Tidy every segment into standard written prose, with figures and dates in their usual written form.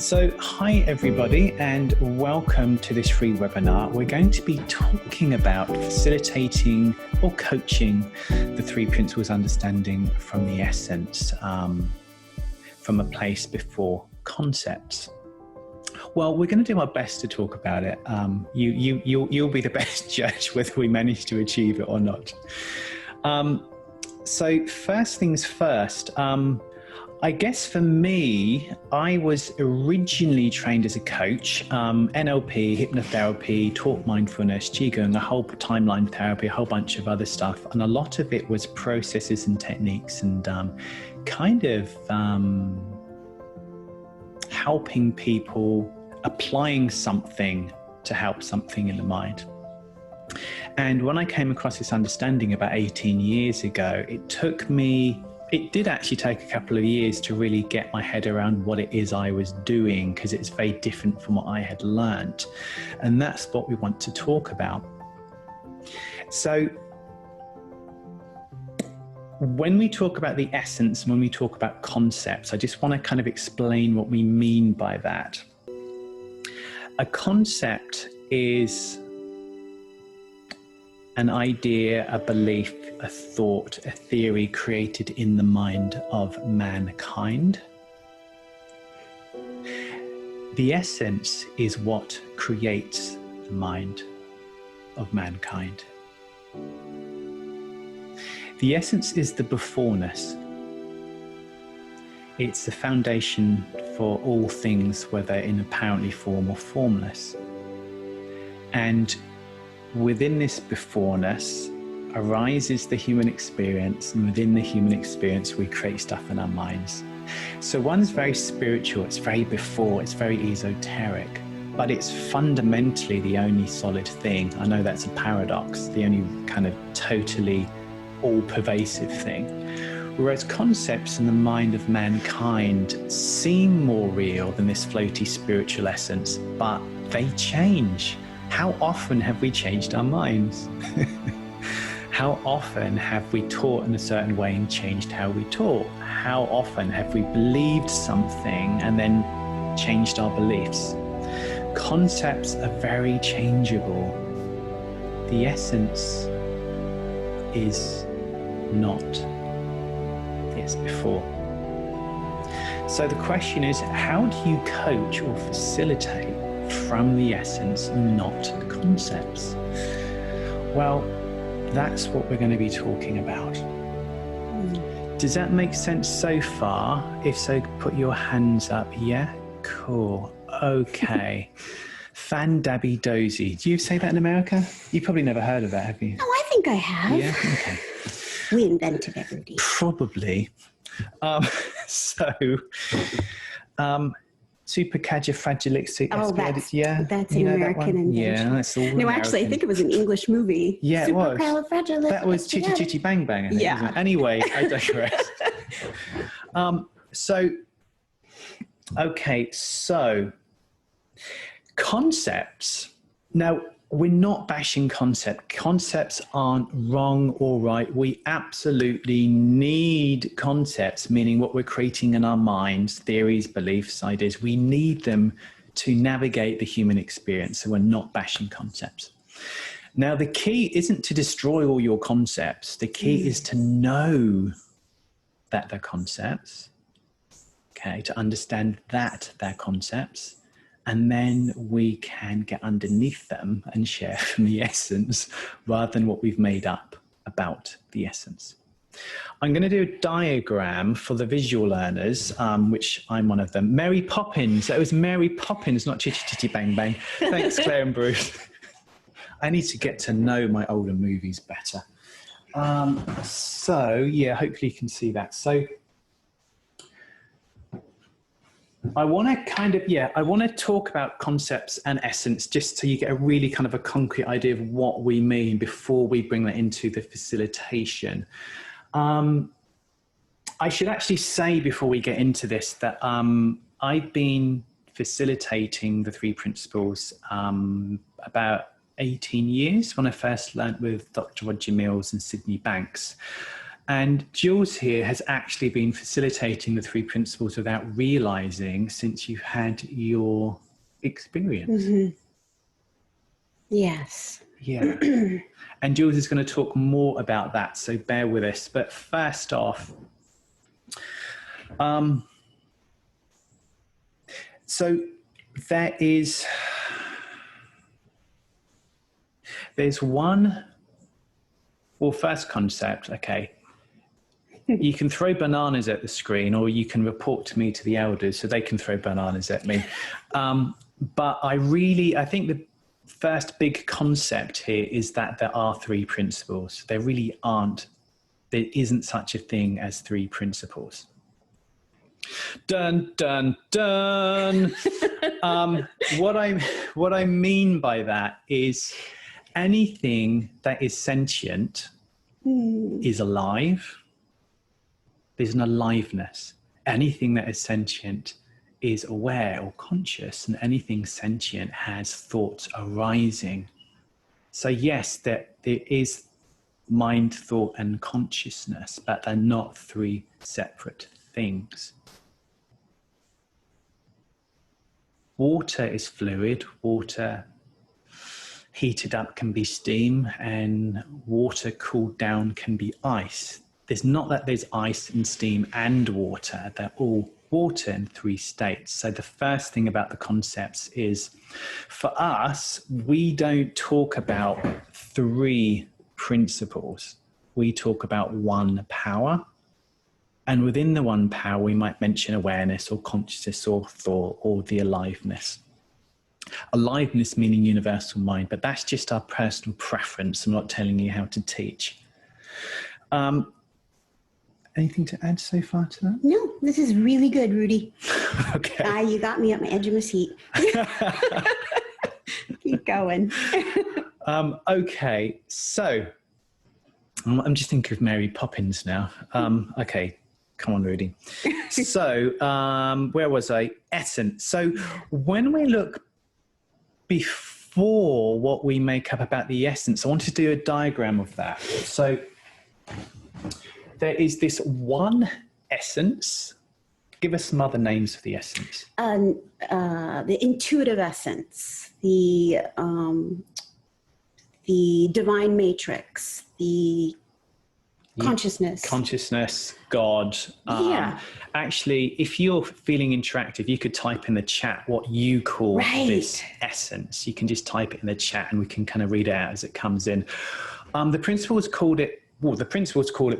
So hi everybody and welcome to this free webinar. We're going to be talking about facilitating or coaching the three principles understanding from the essence, from a place before concepts. Well, we're going to do our best to talk about it. You'll be the best judge whether we manage to achieve it or not. So first things first, I guess for me, I was originally trained as a coach, NLP, hypnotherapy, taught mindfulness, Qigong, a whole timeline therapy, a whole bunch of other stuff. And a lot of it was processes and techniques and helping people, applying something to help something in the mind. And when I came across this understanding about 18 years ago, it did actually take a couple of years to really get my head around what it is I was doing, because it's very different from what I had learned. And that's what we want to talk about. So when we talk about the essence, when we talk about concepts, I just want to kind of explain what we mean by that. A concept is an idea, a belief, a thought, a theory created in the mind of mankind. The essence is what creates the mind of mankind. The essence is the beforeness. It's the foundation for all things, whether in apparently form or formless. And within this beforeness arises the human experience, and within the human experience we create stuff in our minds. So one's very spiritual, it's very before, it's very esoteric, but it's fundamentally the only solid thing. I know that's a paradox, the only kind of totally all-pervasive thing. Whereas concepts in the mind of mankind seem more real than this floaty spiritual essence, but they change. How often have we changed our minds? How often have we taught in a certain way and changed how we taught? How often have we believed something and then changed our beliefs? Concepts are very changeable. The essence is not. It's before. So the question is, how do you coach or facilitate from the essence, not the concepts? Well, that's what we're going to be talking about. Does that make sense so far? If so, put your hands up. Yeah? Cool. Okay. Fan-dabby dozy. Do you say that in America? You've probably never heard of that, have you? Oh, I think I have. Yeah? Okay. We invented everything. Probably. Supercalifragilistic. Oh, that's an American invention. Yeah, that's all No, American. actually, I think it was an English movie. Yeah, it was. That was Chitty Supercalifragilistic. Chitty Bang Bang, I think. Yeah. Anyway, I digress. So concepts. Now, we're not bashing concepts. Concepts aren't wrong or right. We absolutely need concepts, meaning what we're creating in our minds, theories, beliefs, ideas. We need them to navigate the human experience. So we're not bashing concepts. Now, the key isn't to destroy all your concepts. The key is to know that they're concepts, okay, to understand that they're concepts. And then we can get underneath them and share from the essence rather than what we've made up about the essence. I'm going to do a diagram for the visual learners, which I'm one of them. Mary Poppins. That was Mary Poppins, not Chitty Chitty Bang Bang. Thanks, Claire and Bruce. I need to get to know my older movies better. Yeah, hopefully you can see that. So I want to talk about concepts and essence just so you get a really kind of a concrete idea of what we mean before we bring that into the facilitation. I should actually say before we get into this that I've been facilitating the three principles about 18 years when I first learned with Dr. Roger Mills and Sydney Banks. And Jules here has actually been facilitating the three principles without realizing since you've had your experience. Mm-hmm. Yes. Yeah. And Jules is going to talk more about that, so bear with us. But first off, so there's one, well, first concept, okay. You can throw bananas at the screen, or you can report to me to the elders so they can throw bananas at me. But I think the first big concept here is that there are three principles. There really aren't. There isn't such a thing as three principles. Dun, dun, dun. What I mean by that is anything that is sentient is alive. There's an aliveness. Anything that is sentient is aware or conscious, and anything sentient has thoughts arising. So yes, there is mind, thought, and consciousness, but they're not three separate things. Water is fluid. Water heated up can be steam, and water cooled down can be ice. There's not that there's ice and steam and water. They're all water in three states. So the first thing about the concepts is, for us, we don't talk about three principles. We talk about one power. And within the one power, we might mention awareness or consciousness or thought or the aliveness. Aliveness meaning universal mind, but that's just our personal preference. I'm not telling you how to teach. Anything to add so far to that? No, this is really good, Rudy. Okay. You got me at my edge of my seat. Keep going. Okay, so I'm just thinking of Mary Poppins now. Okay, come on, Rudy. So where was I? Essence. So when we look before what we make up about the essence, I want to do a diagram of that. So there is this one essence. Give us some other names for the essence. The intuitive essence, the divine matrix, the consciousness, God. Yeah. Actually, if you're feeling interactive, you could type in the chat what you call this essence. You can just type it in the chat and we can kind of read it out as it comes in. The principles called it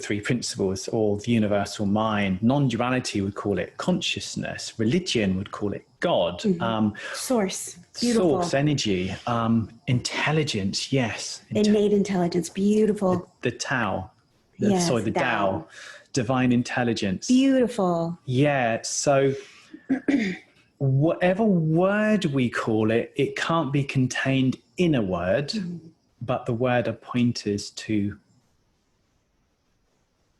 three principles, or the universal mind. Non-duality would call it consciousness. Religion would call it God. Source. Beautiful. Source, energy. Intelligence, yes. Innate intelligence. Beautiful. The Tao. Yes, the Tao. Divine intelligence. Beautiful. Yeah, so whatever word we call it, it can't be contained in a word, but the word are pointers to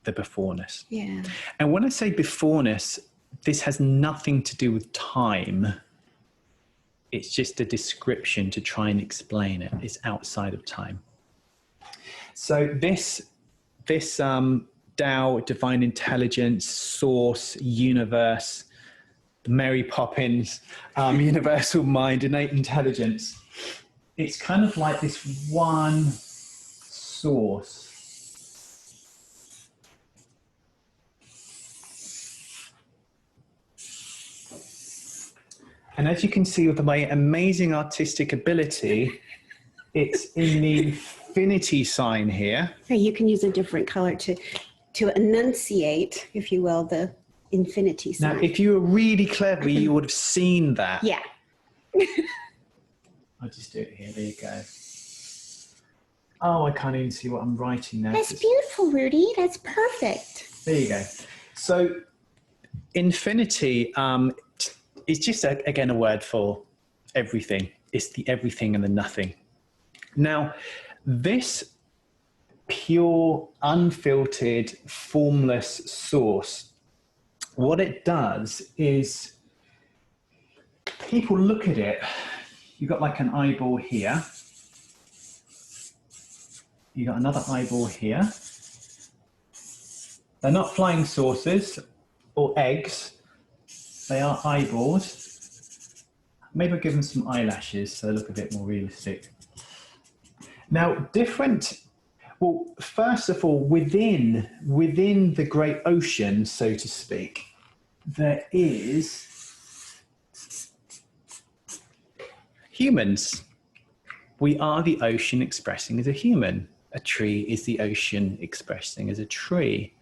the beforeness. Yeah. And when I say beforeness, this has nothing to do with time. It's just a description to try and explain it. It's outside of time. So this Tao, divine intelligence, source, universe, Mary Poppins, universal mind, innate intelligence. It's kind of like this one source. And as you can see with my amazing artistic ability, it's in the infinity sign here. You can use a different color to enunciate, if you will, the infinity sign. Now, if you were really clever, you would have seen that. Yeah. I'll just do it here. There you go. Oh, I can't even see what I'm writing now. That's beautiful, Rudy. That's perfect. There you go. So infinity is just, again, a word for everything. It's the everything and the nothing. Now, this pure, unfiltered, formless source, what it does is people look at it. You've got like an eyeball here. You've got another eyeball here. They're not flying saucers or eggs. They are eyeballs. Maybe I'll give them some eyelashes so they look a bit more realistic. Now, well, first of all, within the great ocean, so to speak, there is humans. We are the ocean expressing as a human. A tree is the ocean expressing as a tree.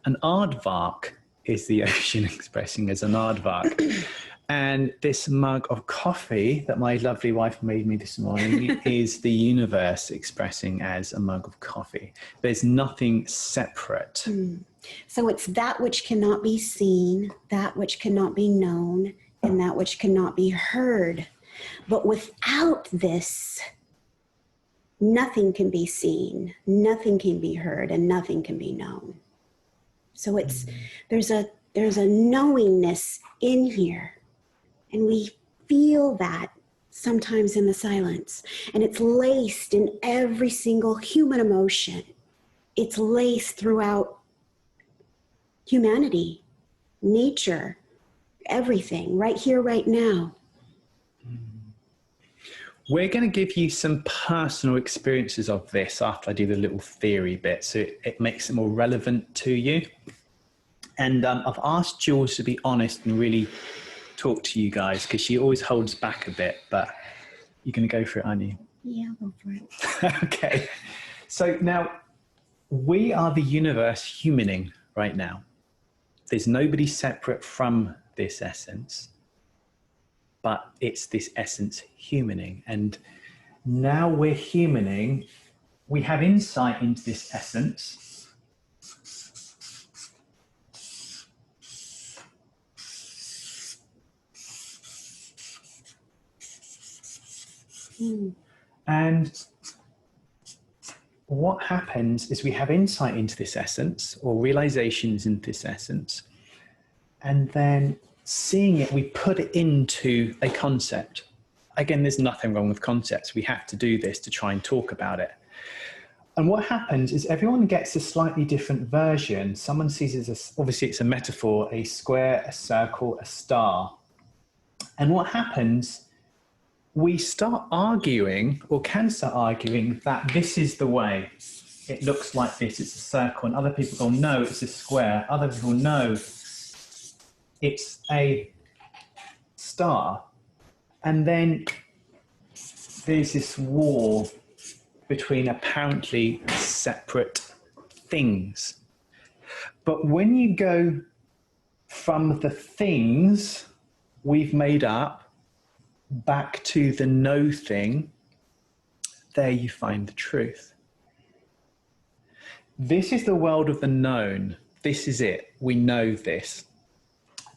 An aardvark is the ocean expressing as an aardvark. And this mug of coffee that my lovely wife made me this morning is the universe expressing as a mug of coffee. There's nothing separate. So it's that which cannot be seen, that which cannot be known, and that which cannot be heard. But without this, nothing can be seen, nothing can be heard, and nothing can be known. So there's a knowingness in here. And we feel that sometimes in the silence. And it's laced in every single human emotion. It's laced throughout humanity, nature, everything, right here, right now. We're going to give you some personal experiences of this after I do the little theory bit, so it makes it more relevant to you. And I've asked Jules to be honest and really talk to you guys, because she always holds back a bit, but you're going to go for it, aren't you? Yeah, I'll go for it. Okay. So now we are the universe humaning right now. There's nobody separate from this essence, but it's this essence humaning. And now we're humaning, we have insight into this essence. And what happens is we have insight into this essence, or realizations into this essence, and then seeing it, we put it into a concept. Again, there's nothing wrong with concepts. We have to do this to try and talk about it. And what happens is everyone gets a slightly different version. Someone sees it as, obviously it's a metaphor, a square, a circle, a star. And what happens, we start arguing, or can start arguing, that this is the way. It looks like this, it's a circle. And other people go, no, it's a square. Other people, no, it's a star. And then there's this war between apparently separate things. But when you go from the things we've made up back to the no thing, there you find the truth. This is the world of the known. This is it. We know this.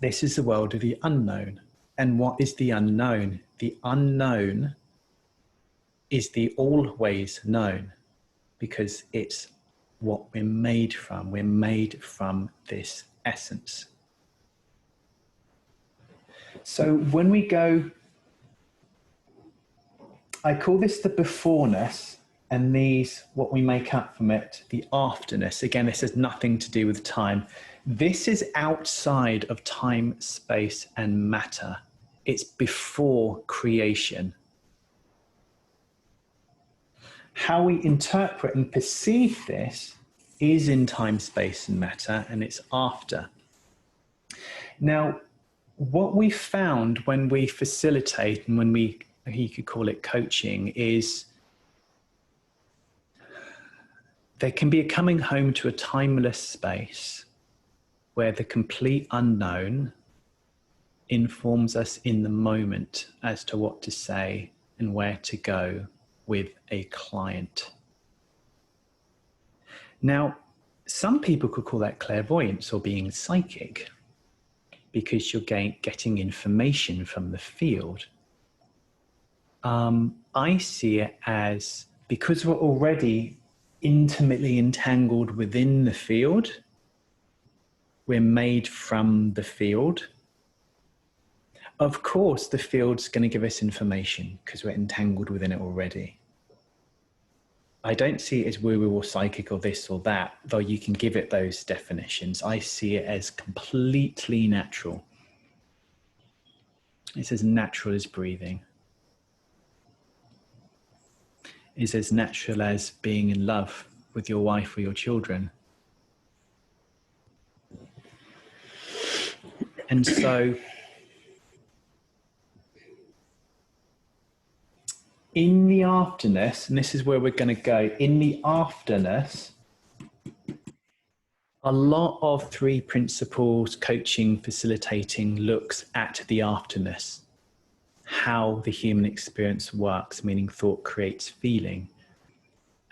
This is the world of the unknown. And what is the unknown? The unknown is the always known, because it's what we're made from. We're made from this essence. So when we go, I call this the beforeness, and these, what we make up from it, the afterness. Again, this has nothing to do with time. This is outside of time, space, and matter. It's before creation. How we interpret and perceive this is in time, space, and matter, and it's after. Now, what we found when we facilitate, and when you could call it coaching, is there can be a coming home to a timeless space where the complete unknown informs us in the moment as to what to say and where to go with a client. Now, some people could call that clairvoyance or being psychic, because you're getting information from the field. I see it as, because we're already intimately entangled within the field, we're made from the field. Of course, the field's going to give us information because we're entangled within it already. I don't see it as woo-woo or psychic or this or that, though you can give it those definitions. I see it as completely natural. It's as natural as breathing. It's as natural as being in love with your wife or your children. And so in the afterness, and this is where we're going to go, in the afterness, a lot of 3 principles coaching, facilitating looks at the afterness, how the human experience works, meaning thought creates feeling.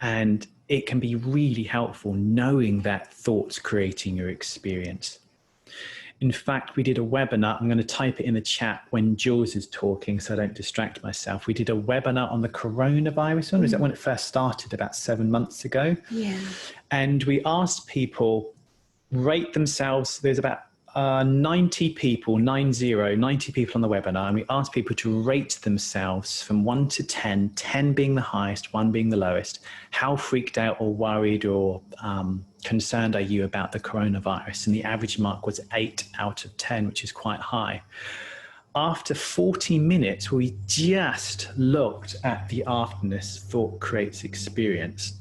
And it can be really helpful knowing that thought's creating your experience. In fact, we did a webinar. I'm going to type it in the chat when Jules is talking so I don't distract myself. We did a webinar on the coronavirus one. Was that when it first started about 7 months ago? Yeah. And we asked people, rate themselves. There's about 90 people, 90 people on the webinar. And we asked people to rate themselves from 1 to 10, 10 being the highest, 1 being the lowest. How freaked out or worried or concerned are you about the coronavirus? And the average mark was 8 out of 10, which is quite high. After 40 minutes, we just looked at the afterness, thought creates experience.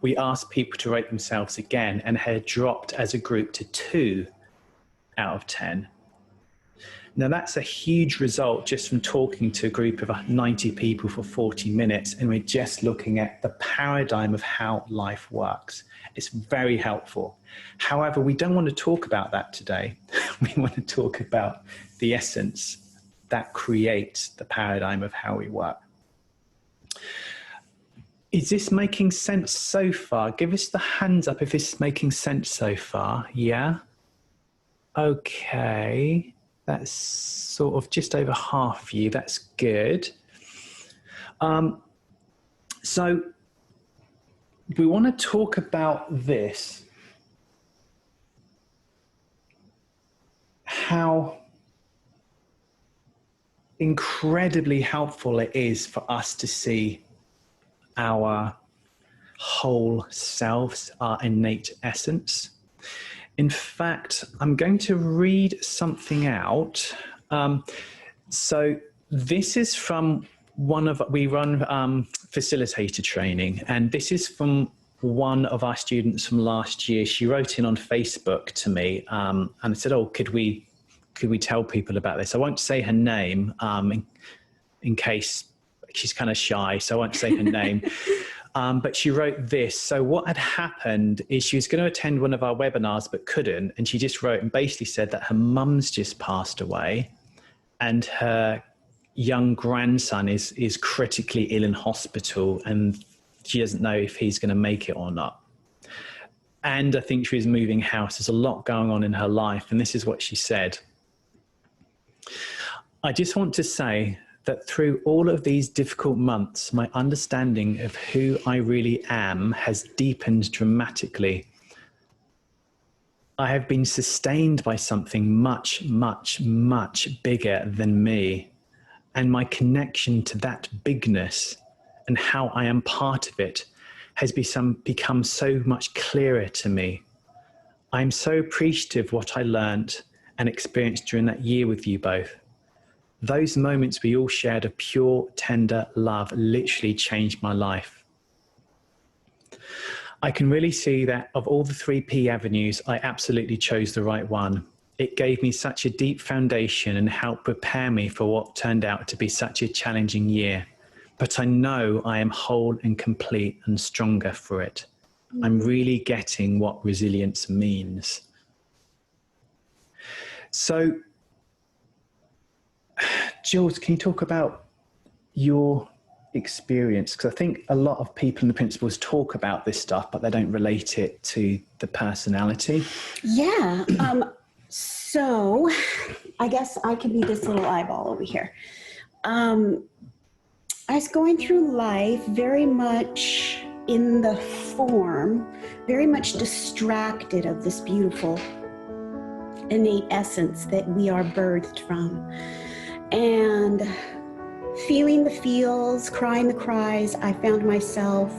We asked people to rate themselves again and had dropped as a group to 2 out of 10. Now that's a huge result just from talking to a group of 90 people for 40 minutes, and we're just looking at the paradigm of how life works. It's very helpful. However, we don't want to talk about that today. We want to talk about the essence that creates the paradigm of how we work. Is this making sense so far? Give us the hands up if this is making sense so far. Yeah? Okay. That's sort of just over half of you. That's good. So we want to talk about this. How incredibly helpful it is for us to see our whole selves, our innate essence. In fact, I'm going to read something out. So this is from we run facilitator training, and this is from one of our students from last year. She wrote in on Facebook to me and I said, oh, could we tell people about this? I won't say her name in case she's kind of shy, so I won't say her name. But she wrote this. So what had happened is she was going to attend one of our webinars but couldn't, and she just wrote and basically said that her mum's just passed away and her young grandson is critically ill in hospital, and she doesn't know if he's going to make it or not. And I think she was moving house. There's a lot going on in her life, and this is what she said. I just want to say that through all of these difficult months, my understanding of who I really am has deepened dramatically. I have been sustained by something much, much, much bigger than me. And my connection to that bigness and how I am part of it has become so much clearer to me. I'm so appreciative of what I learned and experienced during that year with you both. Those moments we all shared of pure, tender love literally changed my life. I can really see that of all the 3P avenues, I absolutely chose the right one. It gave me such a deep foundation and helped prepare me for what turned out to be such a challenging year. But I know I am whole and complete and stronger for it. I'm really getting what resilience means. So, Jules, can you talk about your experience? Because I think a lot of people in the principles talk about this stuff, but they don't relate it to the personality. Yeah. So I guess I could be this little eyeball over here. I was going through life very much in the form, very much distracted of this beautiful innate essence that we are birthed from. And feeling the feels, crying the cries. I found myself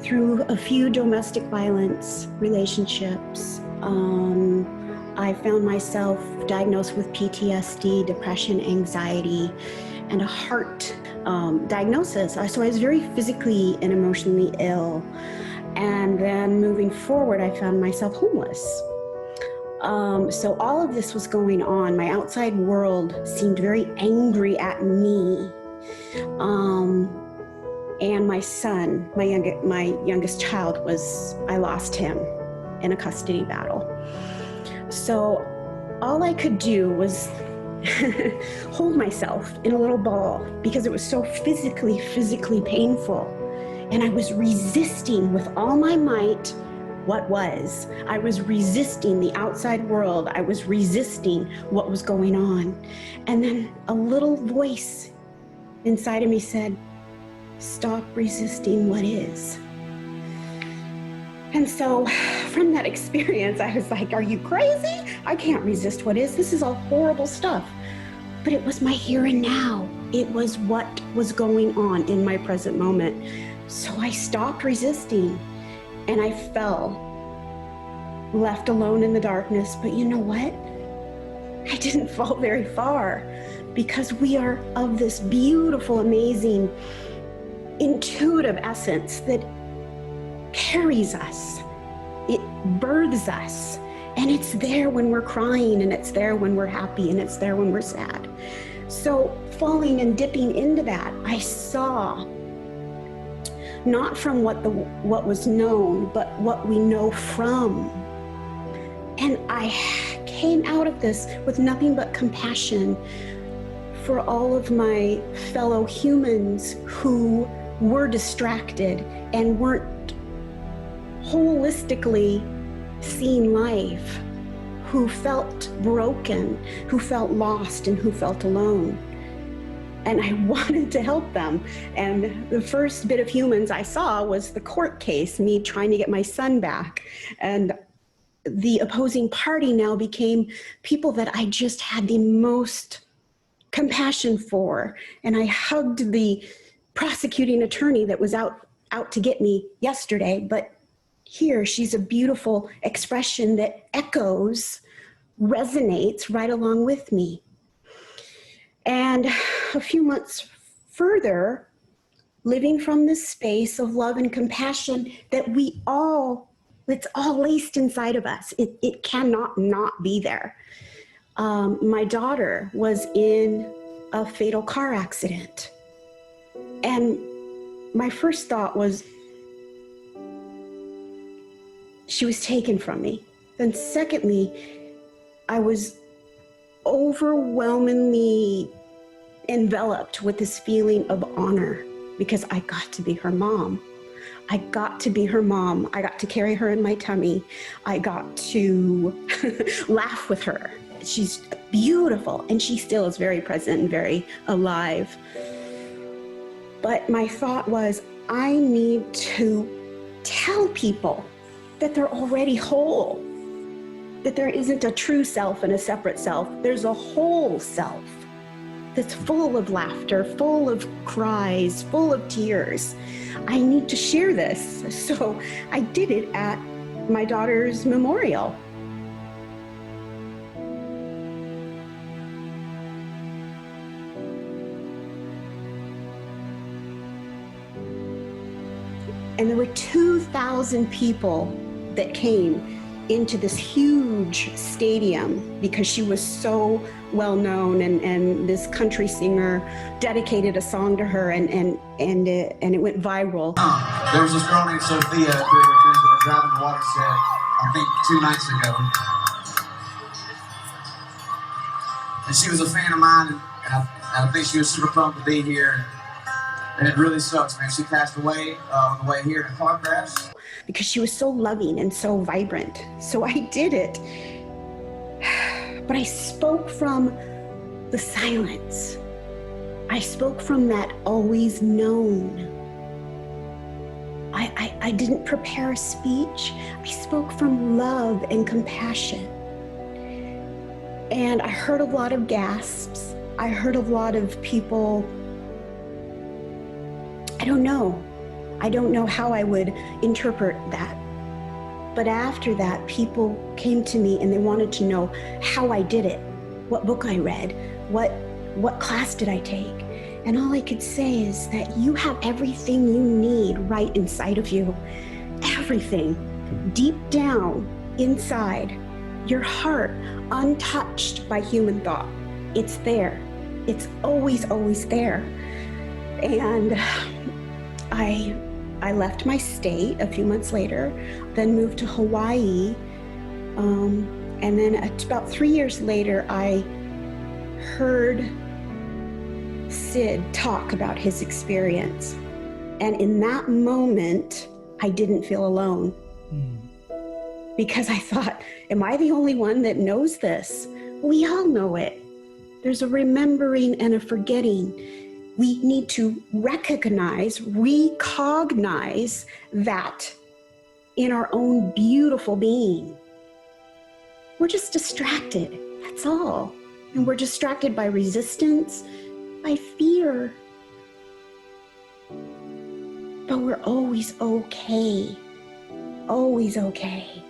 through a few domestic violence relationships. I found myself diagnosed with PTSD, depression, anxiety, and a heart diagnosis. So I was very physically and emotionally ill. And then moving forward, I found myself homeless. So all of this was going on. My outside world seemed very angry at me. And my son, my youngest child, I lost him in a custody battle. So all I could do was hold myself in a little ball because it was so physically painful. And I was resisting with all my might what was. I was resisting the outside world. I was resisting what was going on. And then a little voice inside of me said, stop resisting what is. And so from that experience, I was like, are you crazy? I can't resist what is. This is all horrible stuff. But it was my here and now. It was what was going on in my present moment. So I stopped resisting and I fell, left alone in the darkness. But you know what? I didn't fall very far because we are of this beautiful, amazing, intuitive essence that carries us. It births us. And it's there when we're crying, and it's there when we're happy, and it's there when we're sad. So falling and dipping into that, I saw not from what was known, but what we know from. And I came out of this with nothing but compassion for all of my fellow humans who were distracted and weren't holistically seeing life, who felt broken, who felt lost, and who felt alone. And I wanted to help them. And the first bit of humans I saw was the court case, me trying to get my son back. And the opposing party now became people that I just had the most compassion for. And I hugged the prosecuting attorney that was out to get me yesterday. But here, she's a beautiful expression that echoes, resonates right along with me. And a few months further, living from this space of love and compassion that it's all laced inside of us. It cannot not be there. My daughter was in a fatal car accident. And my first thought was, she was taken from me. Then secondly, I was overwhelmingly enveloped with this feeling of honor because I got to be her mom. I got to be her mom. I got to carry her in my tummy. I got to laugh with her. She's beautiful, and she still is very present and very alive. But my thought was, I need to tell people that they're already whole, that there isn't a true self and a separate self. There's a whole self that's full of laughter, full of cries, full of tears. I need to share this. So I did it at my daughter's memorial. And there were 2,000 people that came into this huge stadium because she was so well known, and this country singer dedicated a song to her, and it went viral. There was this girl named Sophia that was driving to Watershed, I think 2 nights ago. And she was a fan of mine, and I think she was super pumped to be here. And it really sucks, man. She passed away on the way here in a car crash. Because she was so loving and so vibrant. So I did it. But I spoke from the silence. I spoke from that always known. I didn't prepare a speech. I spoke from love and compassion. And I heard a lot of gasps. I heard a lot of people, I don't know how I would interpret that. But after that, people came to me and they wanted to know how I did it, what book I read, what class did I take? And all I could say is that you have everything you need right inside of you. Everything. Deep down inside your heart, untouched by human thought. It's there. It's always, always there. And I left my state a few months later, then moved to Hawaii. And then about 3 years later, I heard Sid talk about his experience. And in that moment, I didn't feel alone. Because I thought, am I the only one that knows this? We all know it. There's a remembering and a forgetting. We need to recognize that in our own beautiful being. We're just distracted, that's all. And we're distracted by resistance, by fear. But we're always okay. Always okay.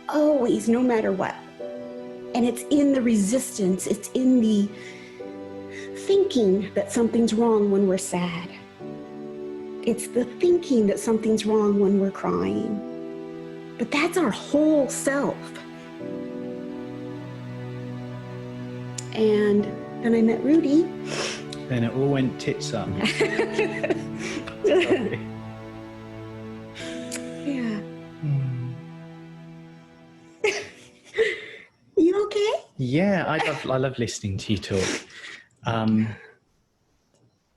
Always, no matter what. And it's in the resistance, it's in the thinking that something's wrong when we're sad. It's the thinking that something's wrong when we're crying. But that's our whole self. And then I met Rudy. Then it all went tits up. Yeah. You okay? Yeah, I love listening to you talk.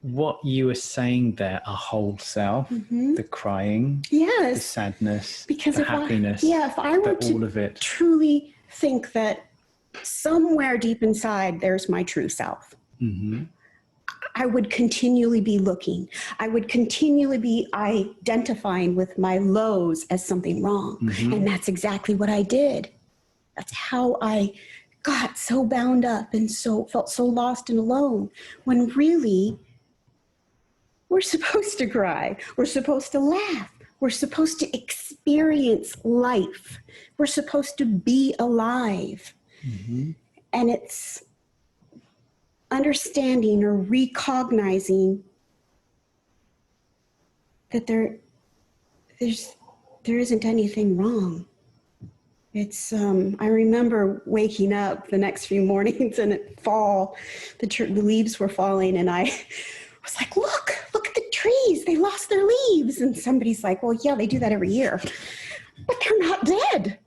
What you were saying there, a whole self, the crying, Yes. the sadness, Because the happiness, if I were all of it. truly think that somewhere deep inside there's my true self, I would continually be looking. I would continually be identifying with my lows as something wrong. And that's exactly what I did. That's how I got so bound up and felt so lost and alone, when really we're supposed to cry. We're supposed to laugh. We're supposed to experience life. We're supposed to be alive. And it's understanding or recognizing that there isn't anything wrong. It's, I remember waking up the next few mornings and at fall, the leaves were falling, and I was like, look at the trees, they lost their leaves. And somebody's like, well, yeah, they do that every year, but they're not dead.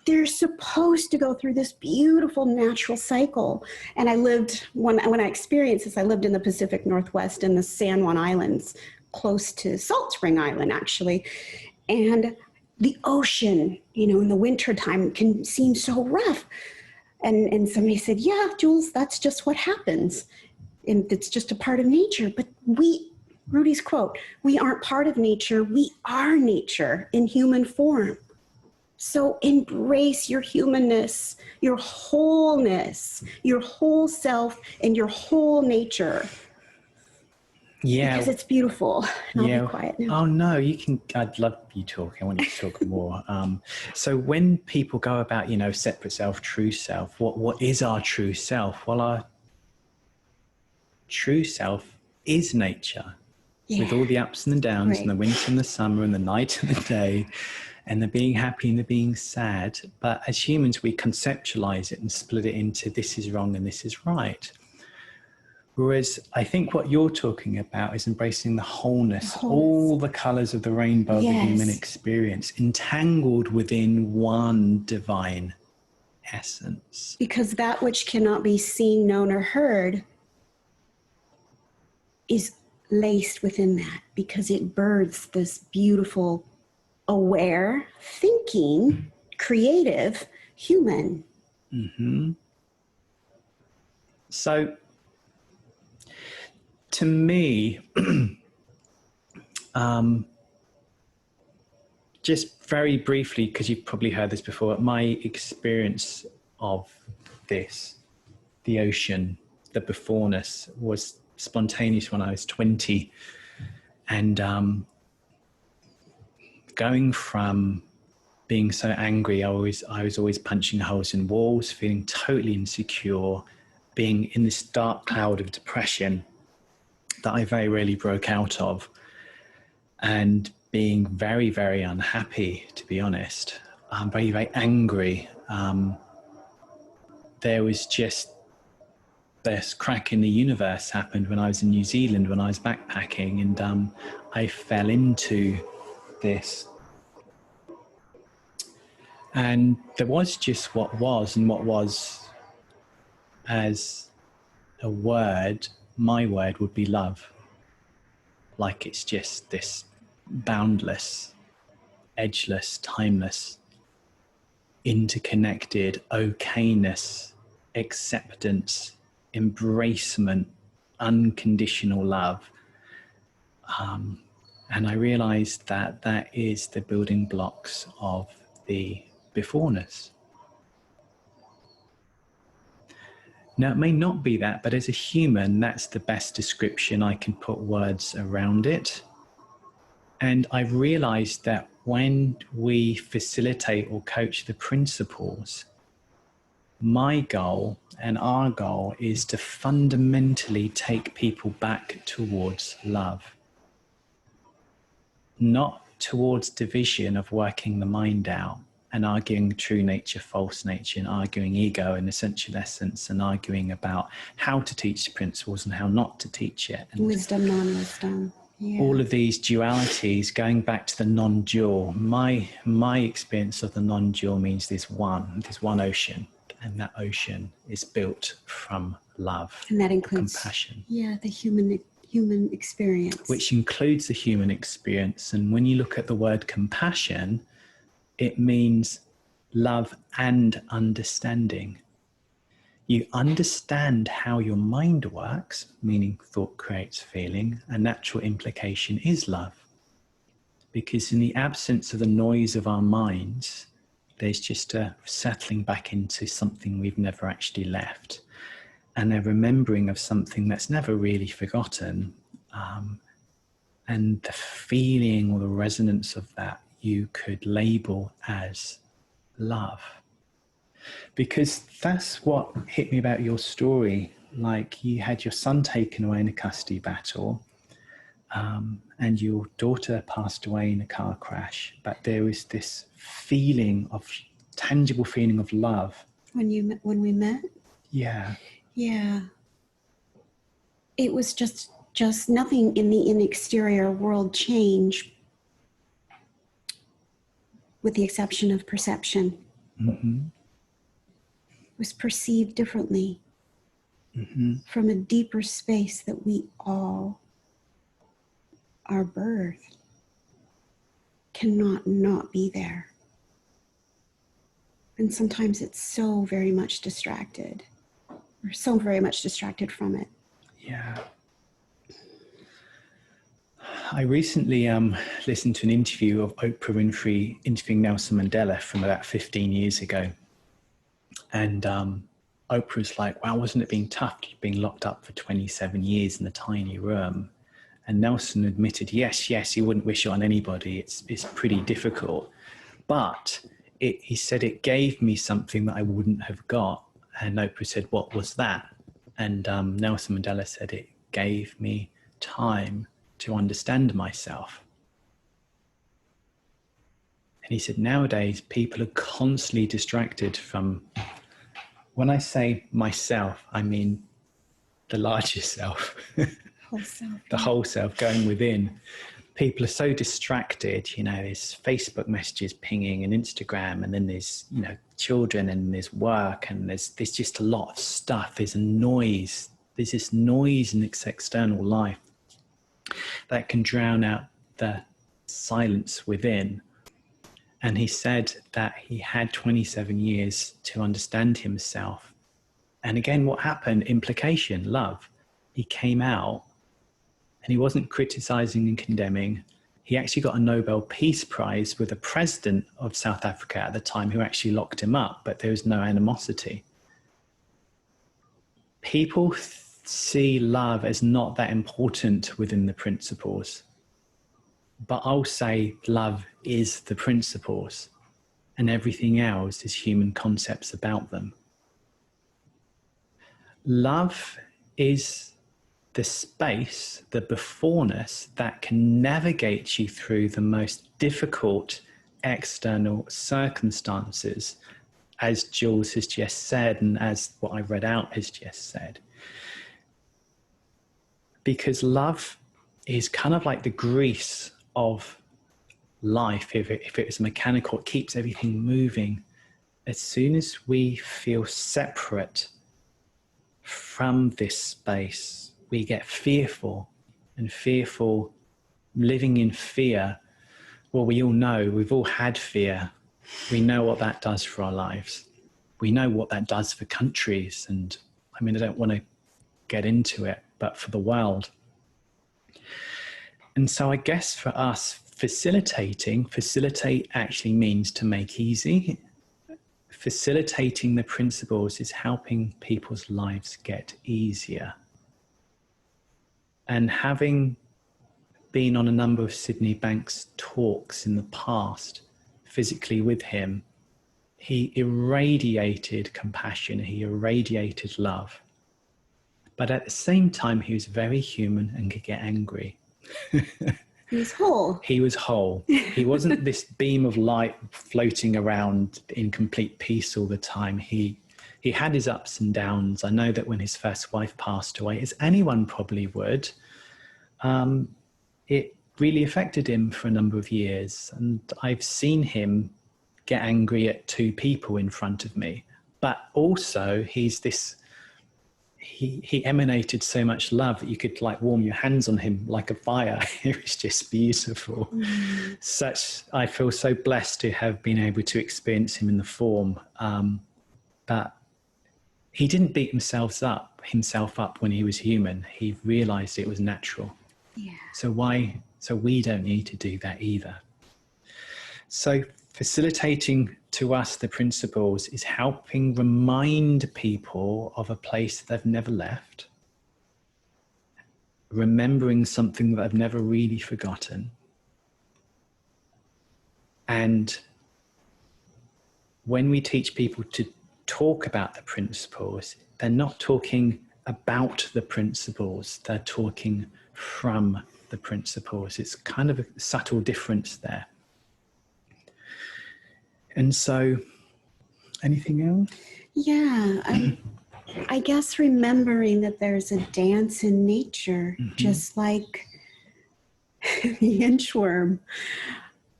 They're supposed to go through this beautiful natural cycle. And I lived, when I experienced this, I lived in the Pacific Northwest in the San Juan Islands, close to Salt Spring Island, actually. And the ocean, in the wintertime can seem so rough. And somebody said, yeah, Jules, that's just what happens. And it's just a part of nature. But Rudy's quote, we aren't part of nature, we are nature in human form. So embrace your humanness, your wholeness, your whole self, and your whole nature. Yeah. Because it's beautiful. And Yeah. I'll be quiet now. Oh, no, you can. I'd love you talking. I want you to talk more. So when people go about, separate self, true self, what is our true self? Well, our true self is nature, with all the ups and the downs, and the winter and the summer and the night and the day, and the being happy and the being sad. But as humans, we conceptualize it and split it into this is wrong and this is right. Whereas I think what you're talking about is embracing the wholeness, all the colors of the rainbow of the human experience, entangled within one divine essence. Because that which cannot be seen, known, or heard is laced within that, because it births this beautiful, aware, thinking, creative human. So, to me, just very briefly, because you've probably heard this before, my experience of this, the ocean, the beforeness was spontaneous when I was 20. And going from being so angry, I was always punching holes in walls, feeling totally insecure, being in this dark cloud of depression that I very rarely broke out of, and being very, very unhappy, to be honest. Very, very angry. There was just this crack in the universe happened when I was in New Zealand, when I was backpacking, and I fell into this. And there was just what was, and what was as a word, my word would be love. Like it's just this boundless, edgeless, timeless, interconnected okayness, acceptance, embracement, unconditional love. And I realized that that is the building blocks of the beforeness. Now, it may not be that, but as a human, that's the best description. I can put words around it. And I've realized that when we facilitate or coach the principles, my goal and our goal is to fundamentally take people back towards love, not towards division of working the mind out and arguing true nature, false nature, and arguing ego and essential essence, and arguing about how to teach the principles and how not to teach it. And wisdom, non-wisdom. Yeah. all of these dualities, going back to the non-dual. My experience of the non-dual means there's one ocean, and that ocean is built from love, And that includes compassion. Yeah, the human experience. Which includes the human experience. And when you look at the word compassion, it means love and understanding. You understand how your mind works, meaning thought creates feeling. A natural implication is love. Because in the absence of the noise of our minds, there's just a settling back into something we've never actually left, and a remembering of something that's never really forgotten. And the feeling or the resonance of that you could label as love. Because that's what hit me about your story. Like, you had your son taken away in a custody battle, and your daughter passed away in a car crash, but there was this feeling of, tangible feeling of love. When we met? Yeah. Yeah. It was just nothing in the exterior world changed, with the exception of perception. Mm-hmm. It was perceived differently, from a deeper space that we all, our birth, cannot not be there. And sometimes it's so very much distracted. We're so very much distracted from it. Yeah. I recently listened to an interview of Oprah Winfrey interviewing Nelson Mandela from about 15 years ago. And Oprah's like, wow, wasn't it being tough being locked up for 27 years in a tiny room? And Nelson admitted, yes, he wouldn't wish it on anybody. It's pretty difficult. But he said it gave me something that I wouldn't have got. And Oprah said, what was that? And Nelson Mandela said, it gave me time to understand myself. And he said, nowadays, people are constantly distracted from, when I say myself, I mean the larger self, Whole self. the whole self going within. People are so distracted, you know, there's Facebook messages pinging and Instagram, and then there's, you know, children, and there's work, and there's just a lot of stuff. There's a noise. There's this noise in this external life that can drown out the silence within. And he said that he had 27 years to understand himself. And again, what happened? Implication, love. He came out, and he wasn't criticizing and condemning. He actually got a Nobel Peace Prize with the president of South Africa at the time, who actually locked him up, but there was no animosity. People see love as not that important within the principles. But I'll say love is the principles, and everything else is human concepts about them. Love is the space, the beforeness that can navigate you through the most difficult external circumstances, as Jules has just said, and as what I read out has just said. Because love is kind of like the grease of life. If it was mechanical, it keeps everything moving. As soon as we feel separate from this space, we get fearful, and fearful, living in fear. Well, we all know, we've all had fear. We know what that does for our lives. We know what that does for countries. And I mean, I don't want to get into it, but for the world. And so I guess for us, facilitate actually means to make easy. Facilitating the principles is helping people's lives get easier. And having been on a number of Sydney Banks talks in the past, physically with him, he irradiated compassion, he irradiated love. But at the same time, he was very human and could get angry. He was whole. He was whole. He wasn't this beam of light floating around in complete peace all the time. He had his ups and downs. I know that when his first wife passed away, as anyone probably would, it really affected him for a number of years. And I've seen him get angry at two people in front of me. But also he's this, he emanated so much love that you could like warm your hands on him like a fire. It was just beautiful. I feel so blessed to have been able to experience him in the form. But he didn't beat himself up when he was human. He realized it was natural. Yeah. So we don't need to do that either. So facilitating to us the principles is helping remind people of a place that they've never left, remembering something that they've never really forgotten. And when we teach people to talk about the principles, they're not talking about the principles, they're talking from the principles. It's kind of a subtle difference there. And so, anything else? Yeah, I guess remembering that there's a dance in nature, just like the inchworm.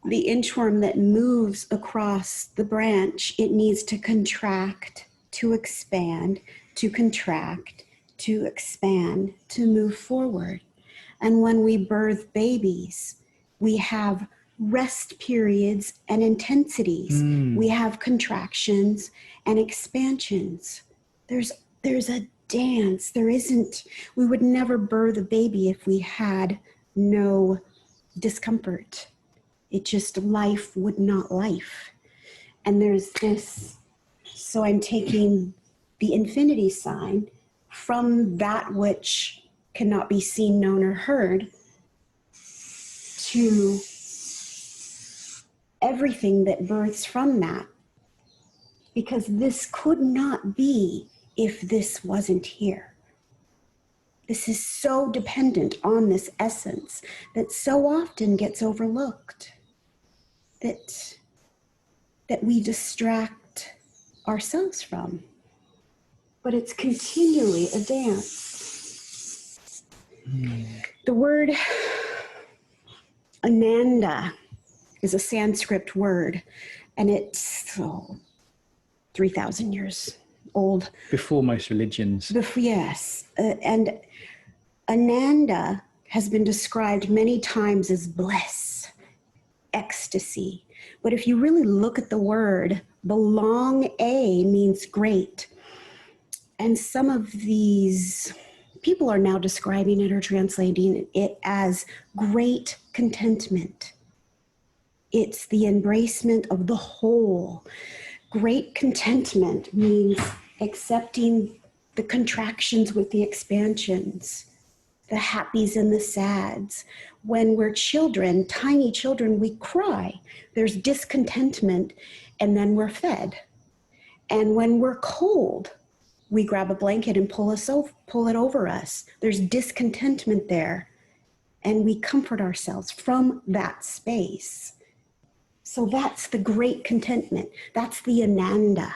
The inchworm that moves across the branch, it needs to contract, to expand, to contract, to expand, to move forward. And when we birth babies, we have rest periods and intensities. We have contractions and expansions. There's a dance. We would never birth a baby if we had no discomfort. It just, life would not life. And there's this, so I'm taking the infinity sign from that which cannot be seen, known, or heard to everything that births from that. Because this could not be if this wasn't here. This is so dependent on this essence that so often gets overlooked, that we distract ourselves from. But it's continually a dance. The word Ananda is a Sanskrit word, and it's 3,000 years old. Before most religions. Yes. And Ananda has been described many times as bliss, ecstasy. But if you really look at the word, the long A means great. And some of these people are now describing it or translating it as great contentment. It's the embracement of the whole. Great contentment means accepting the contractions with the expansions, the happies and the sads. When we're children, tiny children, we cry. There's discontentment, and then we're fed. And when we're cold, we grab a blanket and pull it over us. There's discontentment there, and we comfort ourselves from that space. So that's the great contentment. That's the Ananda.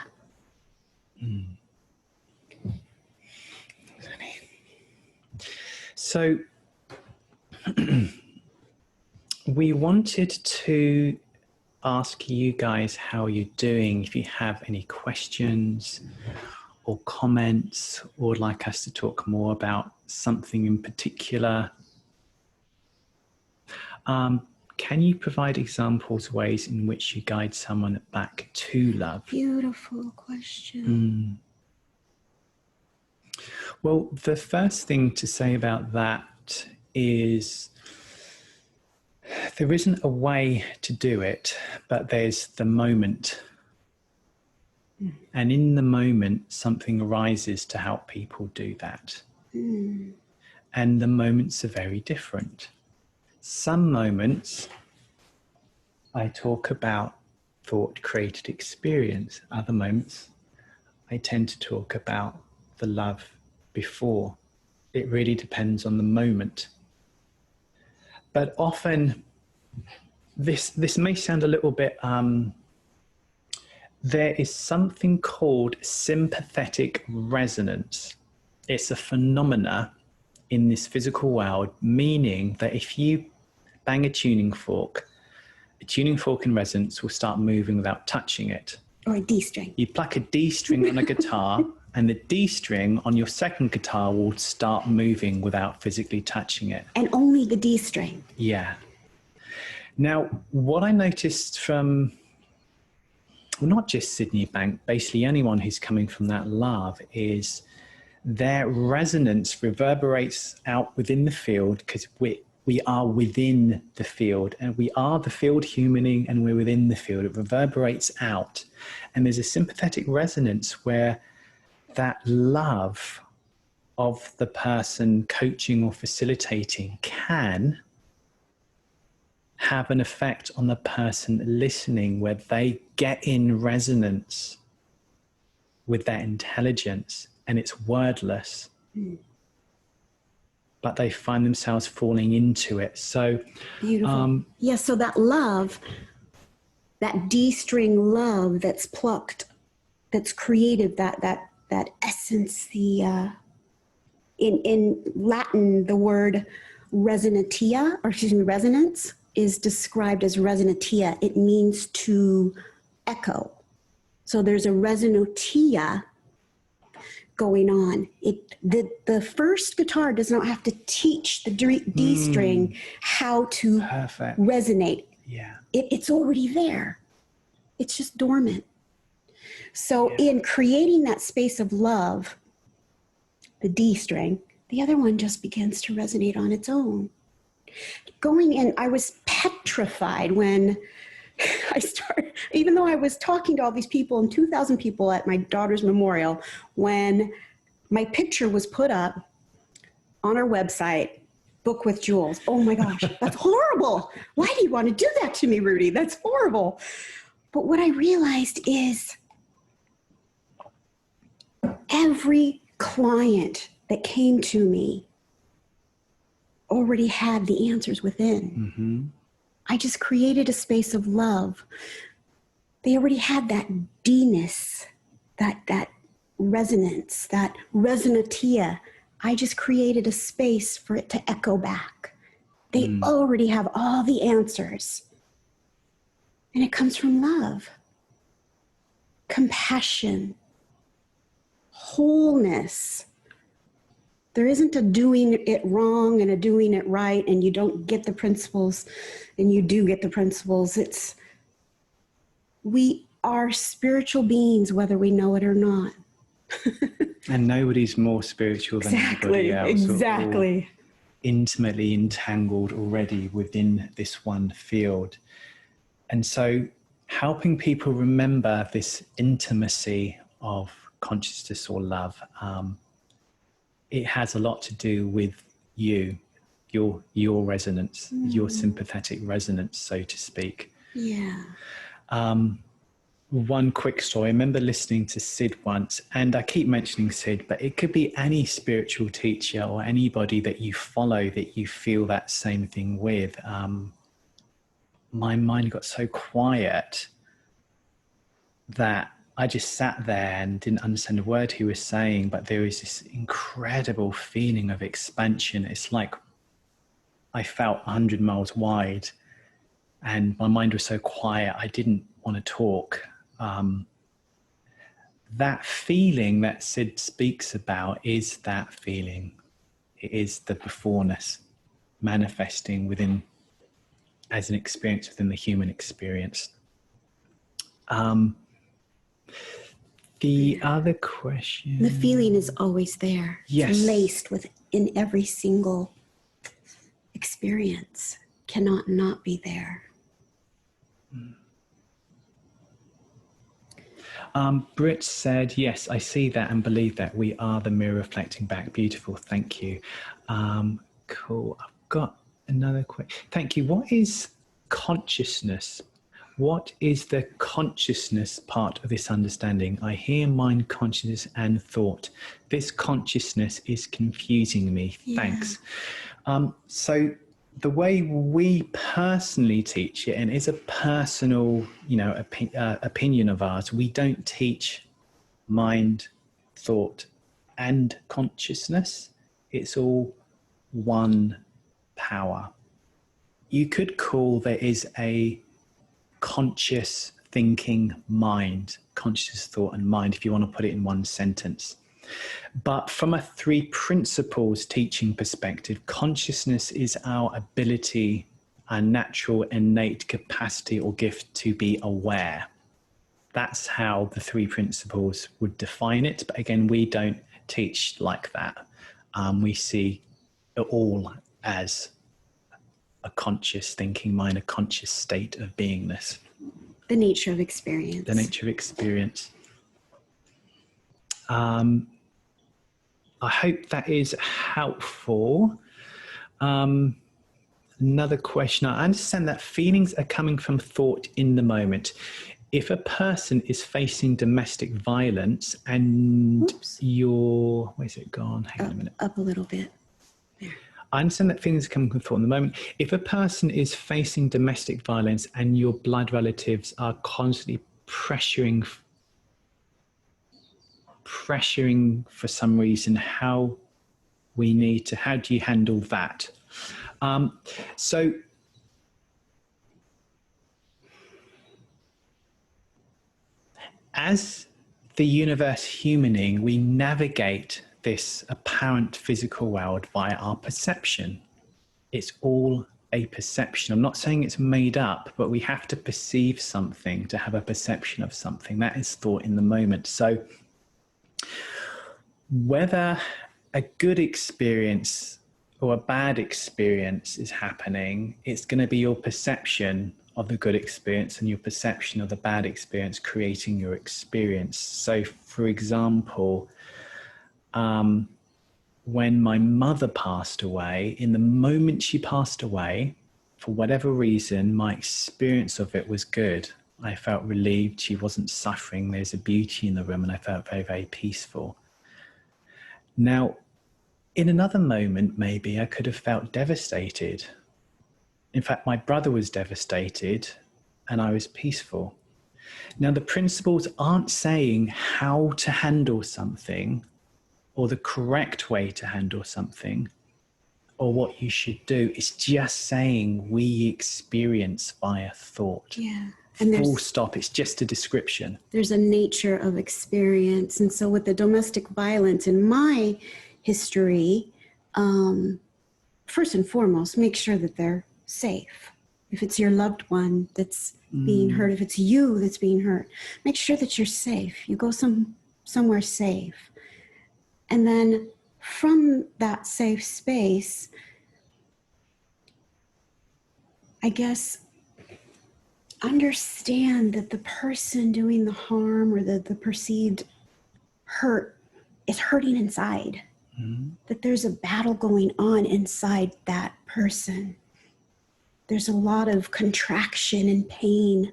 So we wanted to ask you guys how you're doing, if you have any questions or comments, or would like us to talk more about something in particular. Can you provide examples, ways in which you guide someone back to love? Beautiful question. Well, the first thing to say about that is there isn't a way to do it, but there's the moment. And in the moment, something arises to help people do that. And the moments are very different. Some moments I talk about thought created experience. Other moments I tend to talk about the love before. It really depends on the moment. But often this may sound a little bit, there is something called sympathetic resonance. It's a phenomena in this physical world, meaning that if you bang a tuning fork in resonance will start moving without touching it. Or a D string. You pluck a D string on a guitar, and the D string on your second guitar will start moving without physically touching it. And only the D string. Yeah. Now, what I noticed from, well, not just Sydney Bank, basically anyone who's coming from that love, is their resonance reverberates out within the field, because we are within the field, and we are the field humaning, and we're within the field. It reverberates out. And there's a sympathetic resonance where that love of the person coaching or facilitating can have an effect on the person listening, where they get in resonance with that intelligence, and it's wordless, but they find themselves falling into it. So beautiful. Yeah, so that love, that D string love that's plucked, that's creative, that essence, the in Latin, the word resonantia, or excuse me, resonance, is described as resonantia. It means to echo. So there's a resonantia going on. The first guitar does not have to teach the D string how to resonate. Yeah, it's already there. It's just dormant. So in creating that space of love, the D string, the other one just begins to resonate on its own. Going in, I was petrified when I started, even though I was talking to all these people and 2,000 people at my daughter's memorial, when my picture was put up on our website, Book with Jules. Oh my gosh, that's horrible. Why do you want to do that to me, Rudy? That's horrible. But what I realized is every client that came to me already had the answers within. I just created a space of love. They already had that D-ness, that resonance, that resonantia. I just created a space for it to echo back. They already have all the answers. And it comes from love, compassion, wholeness. There isn't a doing it wrong and a doing it right, and you don't get the principles and you do get the principles. We are spiritual beings, whether we know it or not. And nobody's more spiritual than anybody else. Exactly. Intimately entangled already within this one field. And so helping people remember this intimacy of consciousness or love it has a lot to do with you, your resonance, your sympathetic resonance, so to speak. Yeah. One quick story. I remember listening to Sid once, and I keep mentioning Sid, but it could be any spiritual teacher or anybody that you follow that you feel that same thing with. My mind got so quiet that I just sat there and didn't understand a word he was saying, but there was this incredible feeling of expansion. It's like I felt 100 miles wide, and my mind was so quiet I didn't want to talk. That feeling that Sid speaks about is that feeling. It is the beforeness manifesting within as an experience within the human experience. The other question. The feeling is always there. Yes. It's laced within every single experience. Cannot not be there. Britt said, yes, I see that and believe that. We are the mirror reflecting back. Beautiful. Thank you. Cool. I've got another question. Thank you. What is consciousness? What is the consciousness part of this understanding? I hear mind, consciousness, and thought. This consciousness is confusing me. Yeah. Thanks. So the way we personally teach it, and it's a personal, opinion of ours, we don't teach mind, thought, and consciousness. It's all one power. You could call there is a conscious thinking mind, conscious thought and mind, if you want to put it in one sentence. But from a three principles teaching perspective, consciousness is our ability, our natural innate capacity or gift to be aware. That's how the three principles would define it. But again, we don't teach like that. We see it all as a conscious thinking mind, a conscious state of beingness. The nature of experience. The nature of experience. I hope that is helpful. Another question. I understand that feelings are coming from thought in the moment. If a person is facing domestic violence and where's it gone? Hang on a minute. Up a little bit. There. I understand that feelings are coming from thought in the moment. If a person is facing domestic violence and your blood relatives are constantly pressuring for some reason, how do you handle that? So as the universe humaning, we navigate this apparent physical world via our perception. It's all a perception. I'm not saying it's made up, but we have to perceive something to have a perception of something. That is thought in the moment. So whether a good experience or a bad experience is happening, it's going to be your perception of the good experience and your perception of the bad experience creating your experience. So for example, when my mother passed away, in the moment she passed away, for whatever reason, my experience of it was good. I felt relieved she wasn't suffering. There's a beauty in the room and I felt very, very peaceful. Now, in another moment, maybe I could have felt devastated. In fact, my brother was devastated and I was peaceful. Now, the principles aren't saying how to handle something or the correct way to handle something or what you should do. It's just saying we experience via thought. Yeah. And full stop. It's just a description. There's a nature of experience. And so with the domestic violence in my history, first and foremost, make sure that they're safe. If it's your loved one that's being hurt, if it's you that's being hurt, make sure that you're safe. You go somewhere safe. And then from that safe space, I guess, understand that the person doing the harm or the perceived hurt is hurting inside. that there's a battle going on inside that person. There's a lot of contraction and pain,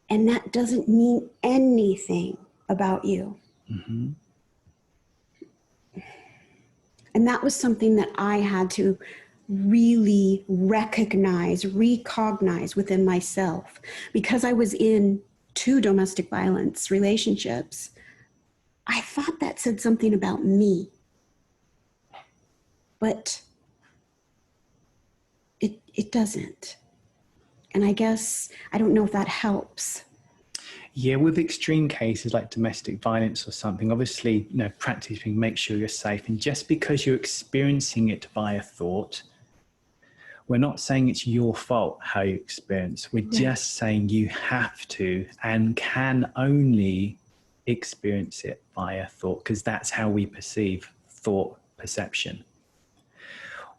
and that doesn't mean anything about you. Mm-hmm. And that was something that I had to really recognize within myself, because I was in 2 domestic violence relationships. I thought that said something about me, but it doesn't. And I guess, I don't know if that helps. Yeah, with extreme cases like domestic violence or something, obviously, practicing, make sure you're safe. And just because you're experiencing it via thought, we're not saying it's your fault how you experience. We're just saying you have to and can only experience it via thought, because that's how we perceive thought perception.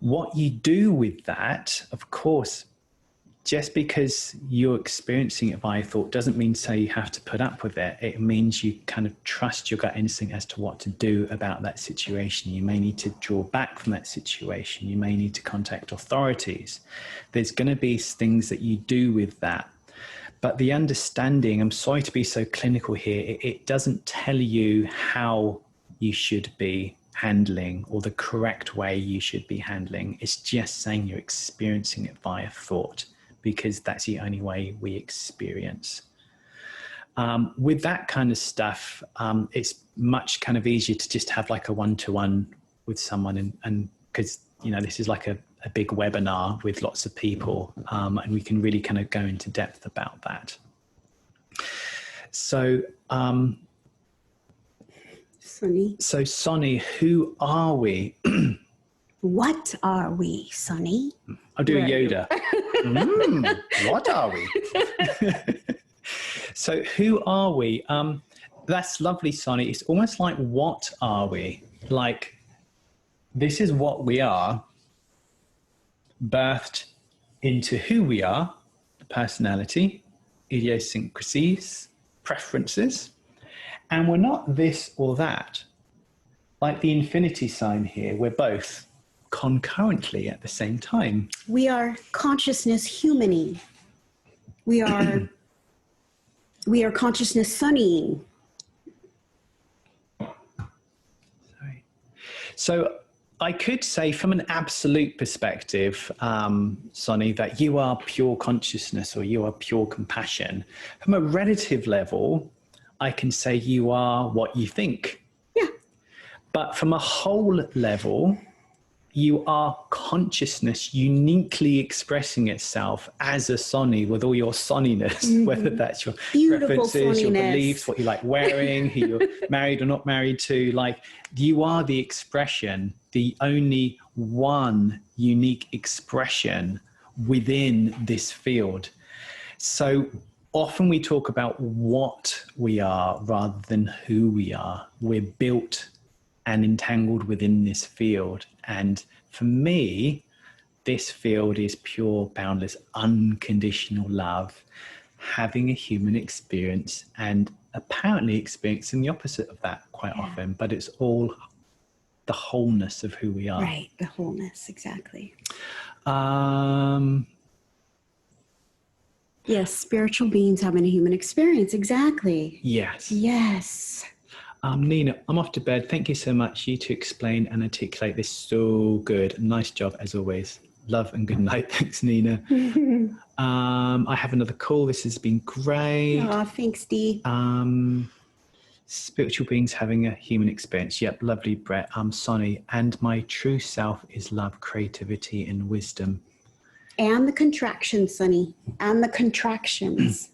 What you do with that, of course, just because you're experiencing it via thought doesn't mean so you have to put up with it. It means you kind of trust your gut instinct as to what to do about that situation. You may need to draw back from that situation. You may need to contact authorities. There's going to be things that you do with that. But the understanding, I'm sorry to be so clinical here, it doesn't tell you how you should be handling or the correct way you should be handling. It's just saying you're experiencing it via thought, because that's the only way we experience. With that kind of stuff, it's much kind of easier to just have like a one-to-one with someone, and because, this is like a big webinar with lots of people, and we can really kind of go into depth about that. So, Sonny, who are we? What are we, Sonny? I'll do a Yoda. What are we? So who are we? That's lovely, Sonny. It's almost like, what are we? Like, this is what we are, birthed into who we are, personality, idiosyncrasies, preferences, and we're not this or that. Like the infinity sign here, we're both concurrently at the same time. We are consciousness humaning. We are consciousness sunnying. Sorry. So I could say from an absolute perspective, Sonny, that you are pure consciousness or you are pure compassion. From a relative level, I can say you are what you think. Yeah. But from a whole level, you are consciousness uniquely expressing itself as a Sonny with all your Sonniness, whether that's your preferences, your beliefs, what you like wearing, who you're married or not married to. Like, you are the expression, the only one unique expression within this field. So often we talk about what we are rather than who we are. We're built and entangled within this field. And for me, this field is pure, boundless, unconditional love, having a human experience and apparently experiencing the opposite of that quite often, but it's all the wholeness of who we are. Right, the wholeness, exactly. Yes, spiritual beings having a human experience, exactly. Yes. Yes. Nina, I'm off to bed. Thank you so much. You to explain and articulate this so good. Nice job as always. Love and good night. Thanks, Nina. I have another call. This has been great. Oh, thanks, Dee. Spiritual beings having a human experience. Yep, lovely, Brett. I'm Sonny, and my true self is love, creativity, and wisdom. And the contractions, Sonny, and the contractions.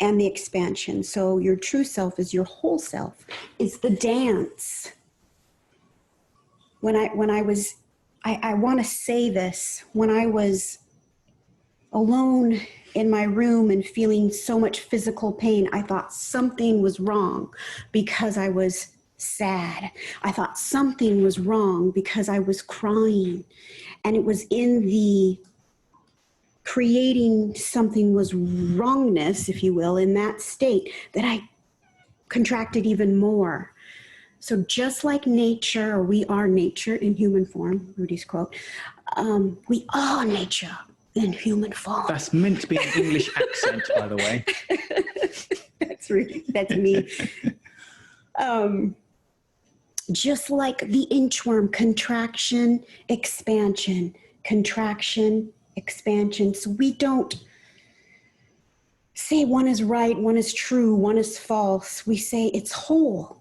And the expansion. So your true self is your whole self. It's the dance. I want to say this, when I was alone in my room and feeling so much physical pain, I thought something was wrong because I was sad. I thought something was wrong because I was crying. And it was in the creating something was wrongness, if you will, in that state that I contracted even more. So just like nature, or we are nature in human form, Rudy's quote, we are nature in human form. That's meant to be an English accent, by the way. That's me. Just like the inchworm, contraction, expansion, contraction, expansion. So we don't say one is right, one is true, one is false. We say it's whole.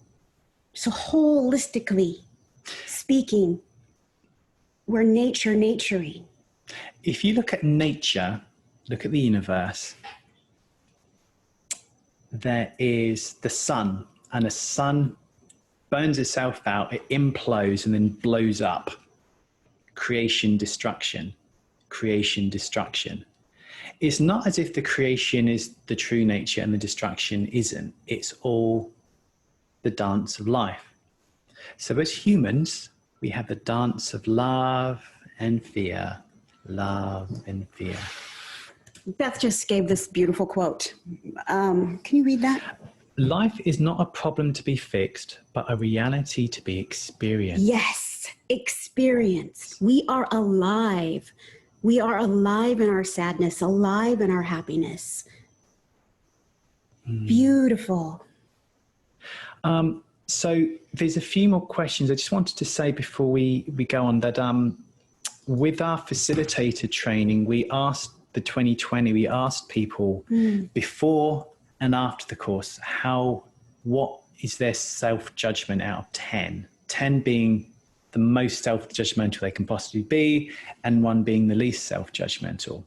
So holistically speaking, we're naturing. If you look at nature, look at the universe, there is the sun, and the sun burns itself out, it implodes and then blows up. Creation, destruction, creation, destruction. It's not as if the creation is the true nature and the destruction isn't. It's all the dance of life. So as humans, we have the dance of love and fear, love and fear. Beth just gave this beautiful quote. Can you read that? Life is not a problem to be fixed, but a reality to be experienced. Yes, experienced. We are alive. We are alive in our sadness, alive in our happiness. Beautiful. So there's a few more questions. I just wanted to say before we go on that with our facilitator training, we asked the 2020, we asked people before and after the course, what is their self-judgment out of 10? 10 being the most self-judgmental they can possibly be, and 1 being the least self-judgmental.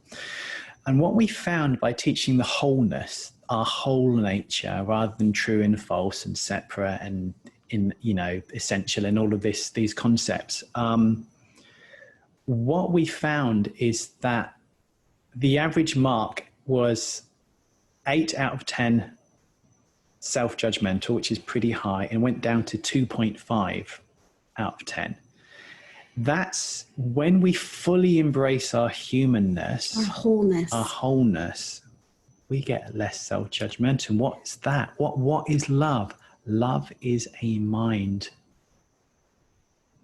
And what we found by teaching the wholeness, our whole nature, rather than true and false and separate and essential and all of these concepts, what we found is that the average mark was 8 out of 10 self-judgmental, which is pretty high, and went down to 2.5 out of 10. That's when we fully embrace our humanness, our wholeness, we get less self-judgmental. And what's that? What is love? Love is a mind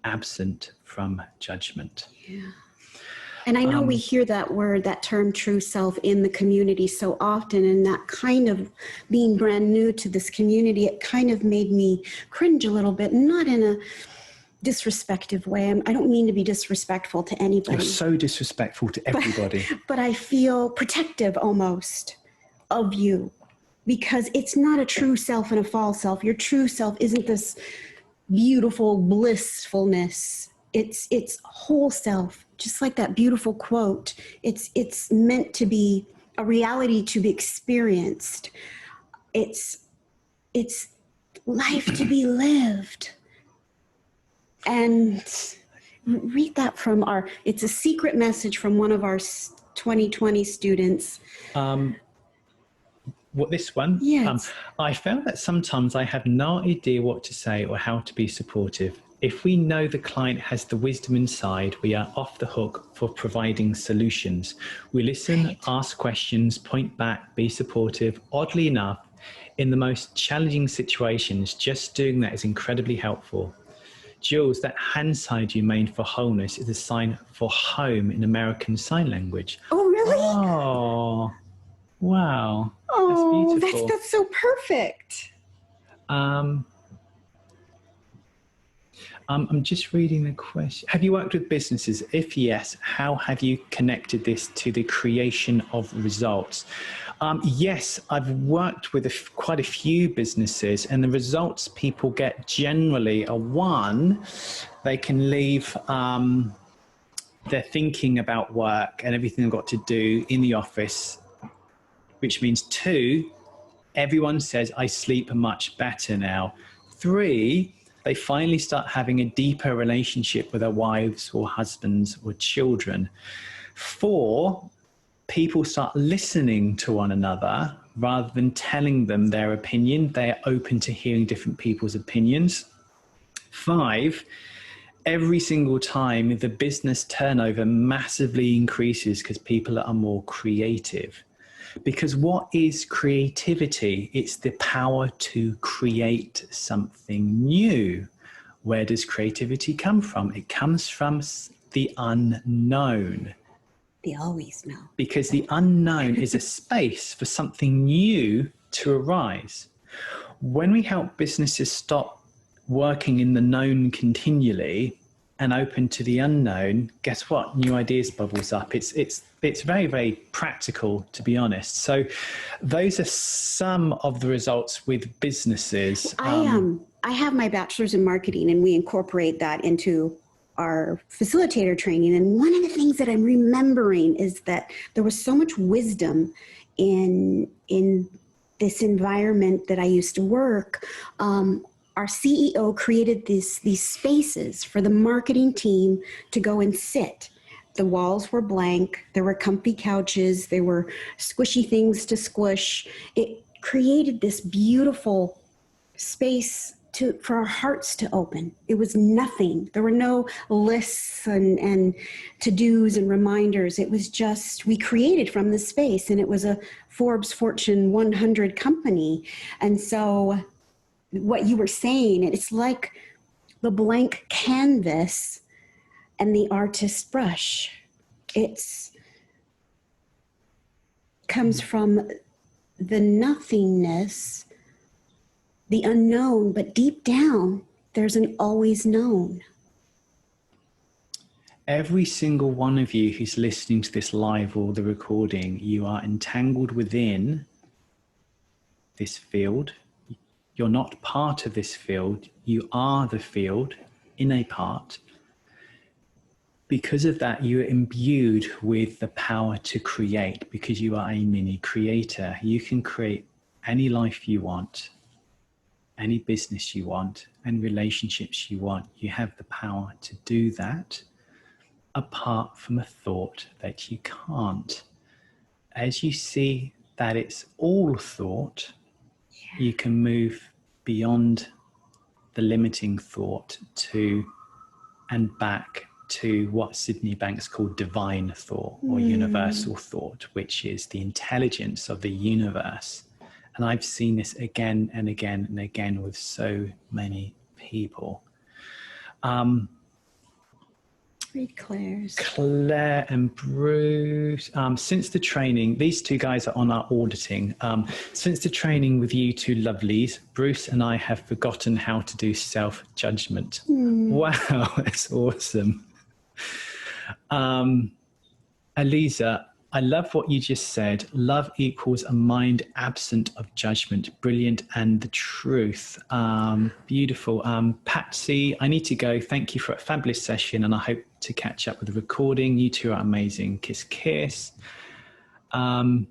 absent from judgment. Yeah. And I know we hear that word, that term true self in the community so often, and that kind of being brand new to this community, it kind of made me cringe a little bit, not in a disrespectful way. I don't mean to be disrespectful to anybody. You're so disrespectful to everybody. But I feel protective almost of you, because it's not a true self and a false self. Your true self isn't this beautiful blissfulness. It's whole self, just like that beautiful quote. It's meant to be a reality to be experienced. It's life to be lived. And read that from it's a secret message from one of our 2020 students. What, this one? Yes. I found that sometimes I have no idea what to say or how to be supportive. If we know the client has the wisdom inside, we are off the hook for providing solutions. We listen, ask questions, point back, be supportive. Oddly enough, in the most challenging situations, just doing that is incredibly helpful. Jules, that hand sign you made for wholeness is a sign for home in American Sign Language. Oh, really? Oh, wow. Oh, that's beautiful. That's so perfect. I'm just reading the question. Have you worked with businesses? If yes, how have you connected this to the creation of results? Yes, I've worked with quite a few businesses, and the results people get generally are: 1, they can leave their thinking about work and everything they've got to do in the office, which means 2, everyone says, I sleep much better now. 3, they finally start having a deeper relationship with their wives or husbands or children. 4, people start listening to one another rather than telling them their opinion. They are open to hearing different people's opinions. 5, every single time the business turnover massively increases because people are more creative. Because what is creativity? It's the power to create something new. Where does creativity come from? It comes from the unknown. They always know. Because the unknown is a space for something new to arise. When we help businesses stop working in the known continually and open to the unknown, guess what? New ideas bubbles up. It's very, very practical, to be honest. So those are some of the results with businesses. I have my bachelor's in marketing, and we incorporate that into our facilitator training. And one of the things that I'm remembering is that there was so much wisdom in this environment that I used to work. Our CEO created these spaces for the marketing team to go and sit. The walls were blank. There were comfy couches. There were squishy things to squish. It created this beautiful space for our hearts to open. It was nothing. There were no lists and to-dos and reminders. It was just, we created from the space, and it was a Forbes Fortune 100 company. And so what you were saying, it's like the blank canvas and the artist's brush. It's comes from the nothingness, the unknown, but deep down, there's an always known. Every single one of you who's listening to this live or the recording, you are entangled within this field. You're not part of this field. You are the field in a part. Because of that, you are imbued with the power to create, because you are a mini creator. You can create any life you want, any business you want, and relationships you want. You have the power to do that, apart from a thought that you can't. As you see that it's all thought, you can move beyond the limiting thought to and back to what Sydney Banks called divine thought or universal thought, which is the intelligence of the universe. And I've seen this again and again and again with so many people. Read Claire's. Claire and Bruce, since the training, these two guys are on our auditing. Since the training with you two lovelies, Bruce and I have forgotten how to do self-judgment. Wow, that's awesome. Aliza, I love what you just said. Love equals a mind absent of judgment. Brilliant, and the truth. Beautiful. Patsy, I need to go. Thank you for a fabulous session, and I hope to catch up with the recording. You two are amazing. Kiss, kiss. Anam,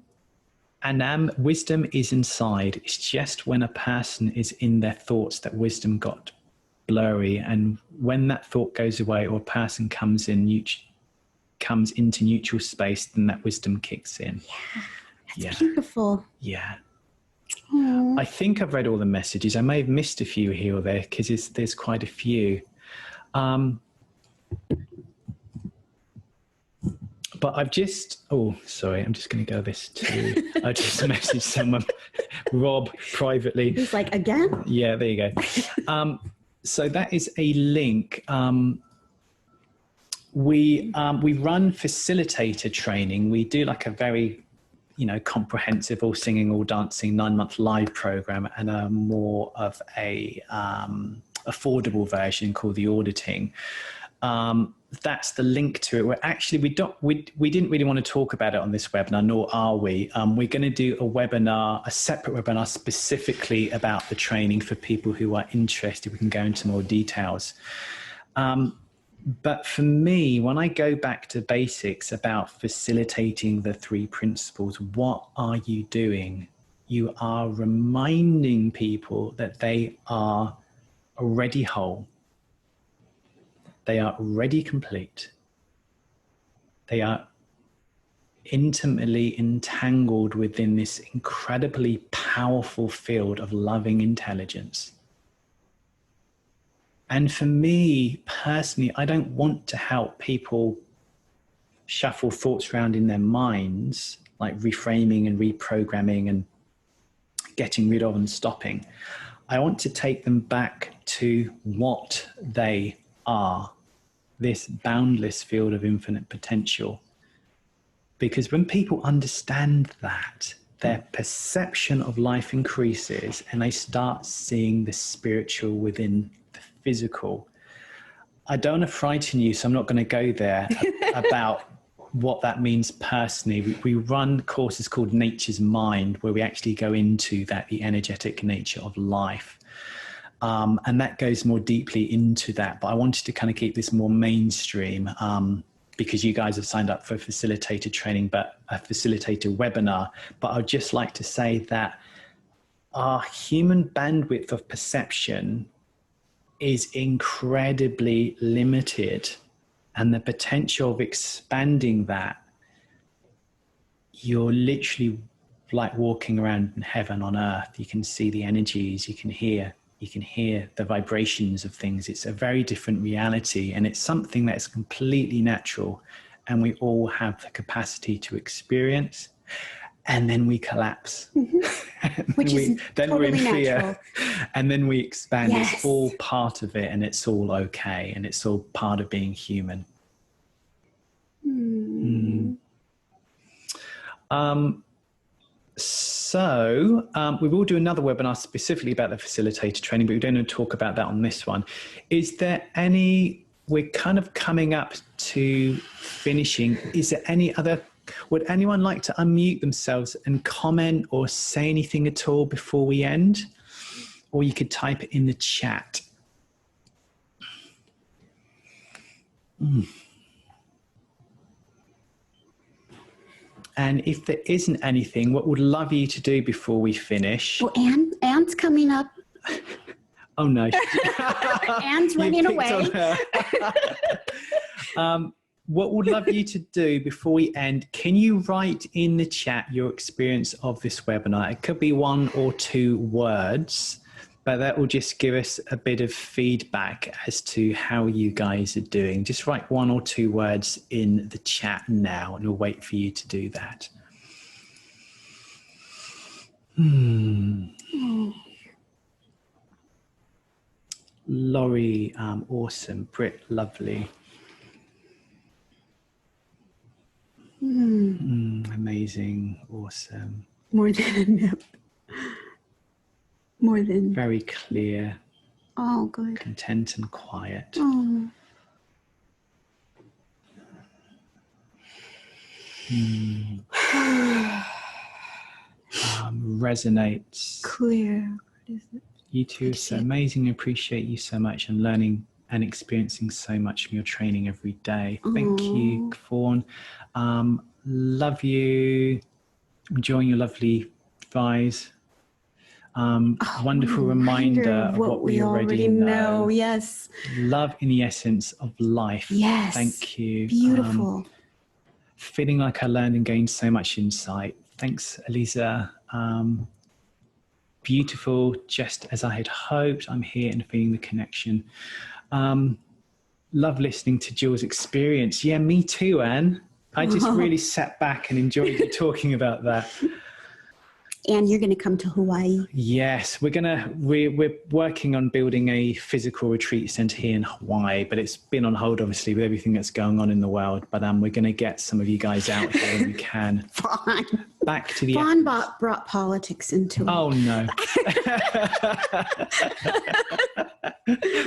wisdom is inside. It's just when a person is in their thoughts that wisdom got blurry, and when that thought goes away or a person comes into neutral space, then that wisdom kicks in. Yeah, that's beautiful. Yeah. Aww. I think I've read all the messages. I may have missed a few here or there because there's quite a few. But I've just, oh, sorry, I'm just going to go this too. I just messaged someone, Rob, privately. He's like, again? Yeah, there you go. So that is a link. We run facilitator training. We do like a very, comprehensive, all singing, all dancing, 9-month live program, and a more of a affordable version called the auditing. That's the link to it. We're actually, we didn't really want to talk about it on this webinar, nor are we. We're going to do a separate webinar specifically about the training for people who are interested. We can go into more details. But for me, when I go back to basics about facilitating the 3 principles, what are you doing? You are reminding people that they are already whole. They are already complete. They are intimately entangled within this incredibly powerful field of loving intelligence. And for me personally, I don't want to help people shuffle thoughts around in their minds like reframing and reprogramming and getting rid of and stopping. I want to take them back to what they are, this boundless field of infinite potential. Because when people understand that, their perception of life increases and they start seeing the spiritual within the physical. I don't want to frighten you, so I'm not going to go there about what that means personally. We run courses called Nature's Mind, where we actually go into that, the energetic nature of life. And that goes more deeply into that. But I wanted to kind of keep this more mainstream because you guys have signed up for facilitator training, but a facilitator webinar. But I'd just like to say that our human bandwidth of perception is incredibly limited, and the potential of expanding that, you're literally like walking around in heaven on earth. You can see the energies, you can hear the vibrations of things. It's a very different reality, and it's something that's completely natural, and we all have the capacity to experience. And then we collapse. Which is then totally we're in fear, natural. and then we expand. Yes. It's all part of it, and it's all okay, and it's all part of being human. So we will do another webinar specifically about the facilitator training, but we don't want to talk about that on this one. Is there any, we're kind of coming up to finishing. Is there any other, would anyone like to unmute themselves and comment or say anything at all before we end? Or you could type it in the chat. And if there isn't anything, what would love you to do before we finish? Well, Anne's coming up. Oh no. Anne's running away. What would love you to do before we end? Can you write in the chat your experience of this webinar? It could be 1 or 2 words, but that will just give us a bit of feedback as to how you guys are doing. Just write 1 or 2 words in the chat now, and we'll wait for you to do that. Laurie, awesome. Britt, lovely. Amazing, awesome. More than a nip. More than. Very clear. Oh, good. Content and quiet. Oh. Resonates. Clear. What is it? You two are so amazing. I appreciate you so much, and learning and experiencing so much from your training every day. Thank you, Fawn. Love you. Enjoying your lovely thighs. Wonderful reminder of what we already know. Yes. Love in the essence of life. Yes. Thank you. Beautiful. Feeling like I learned and gained so much insight. Thanks, Eliza. Beautiful, just as I had hoped. I'm here and feeling the connection. Love listening to Jill's experience. Yeah, me too, Anne. I just really sat back and enjoyed you talking about that. And you're going to come to Hawaii. Yes, we're working on building a physical retreat center here in Hawaii, but it's been on hold, obviously, with everything that's going on in the world. But we're going to get some of you guys out here when we can. Fawn. Back to the... Fawn brought politics into it. Oh, no.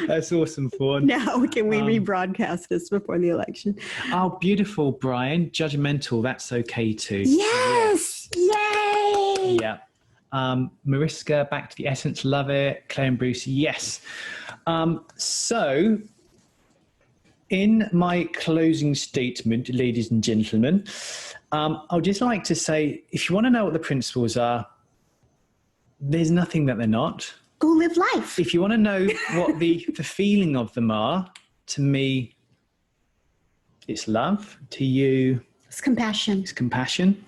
That's awesome, Fawn. Now, can we rebroadcast this before the election? Oh, beautiful, Brian. Judgmental, that's okay too. Yes! Yay! Yeah. Mariska, back to the essence, love it. Claire and Bruce, yes. So, in my closing statement, ladies and gentlemen, I'd just like to say, if you want to know what the principles are, there's nothing that they're not. Go live life. If you want to know what the feeling of them are, to me, it's love. To you, it's compassion. It's compassion.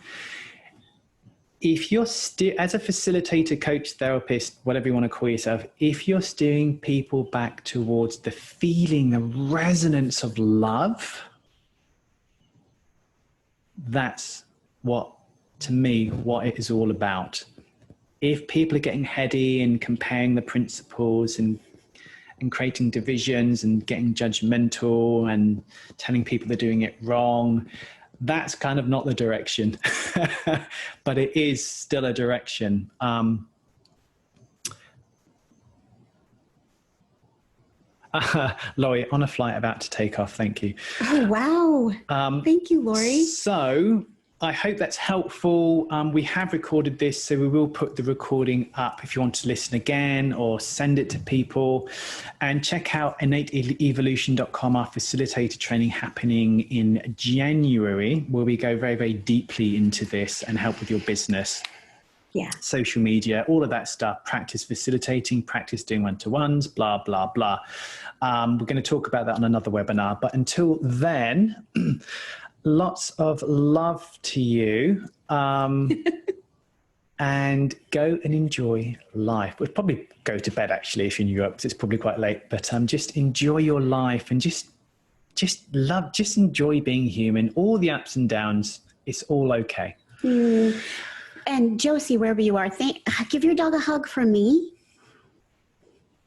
If you're as a facilitator, coach, therapist, whatever you want to call yourself, if you're steering people back towards the feeling, the resonance of love, that's what to me what it is all about. If people are getting heady and comparing the principles and creating divisions and getting judgmental and telling people they're doing it wrong, that's kind of not the direction. But it is still a direction. Laurie, on a flight about to take off, thank you. Oh, wow. Thank you, Laurie. So I hope that's helpful. We have recorded this, so we will put the recording up if you want to listen again or send it to people. And check out innateevolution.com, our facilitator training happening in January, where we go very, very deeply into this and help with your business. Yeah. Social media, all of that stuff, practice facilitating, practice doing one-to-ones, blah, blah, blah. We're going to talk about that on another webinar. But until then, lots of love to you. And go and enjoy life. We'll probably go to bed, actually, if you're in Europe, because it's probably quite late. But just enjoy your life and just enjoy being human. All the ups and downs, it's all okay. And Josie, wherever you are, give your dog a hug from me.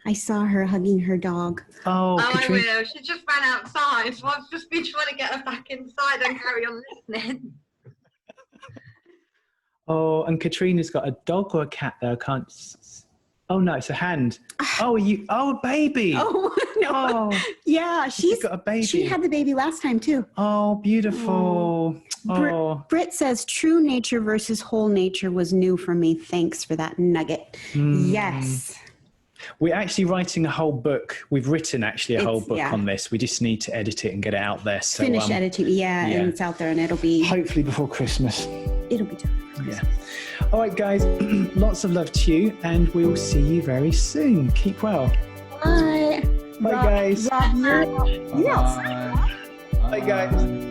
I saw her hugging her dog. Oh, I will. She just ran outside, so I've just been trying to get her back inside and carry on listening. Oh, and Katrina's got a dog or a cat there. I can't. Oh no, it's a hand. Oh, a baby. Oh no. Oh, yeah, she's got a baby. She had the baby last time too. Oh, beautiful. Oh. Britt says true nature versus whole nature was new for me. Thanks for that nugget. Yes. We're actually writing a whole book. We've written actually a whole book on this. We just need to edit it and get it out there. So finish editing, and it's out there, and it'll be hopefully before Christmas. It'll be done. Yeah. All right, guys. Lots of love to you, and we'll see you very soon. Keep well. Bye. Bye, guys. Rob, Bye, guys.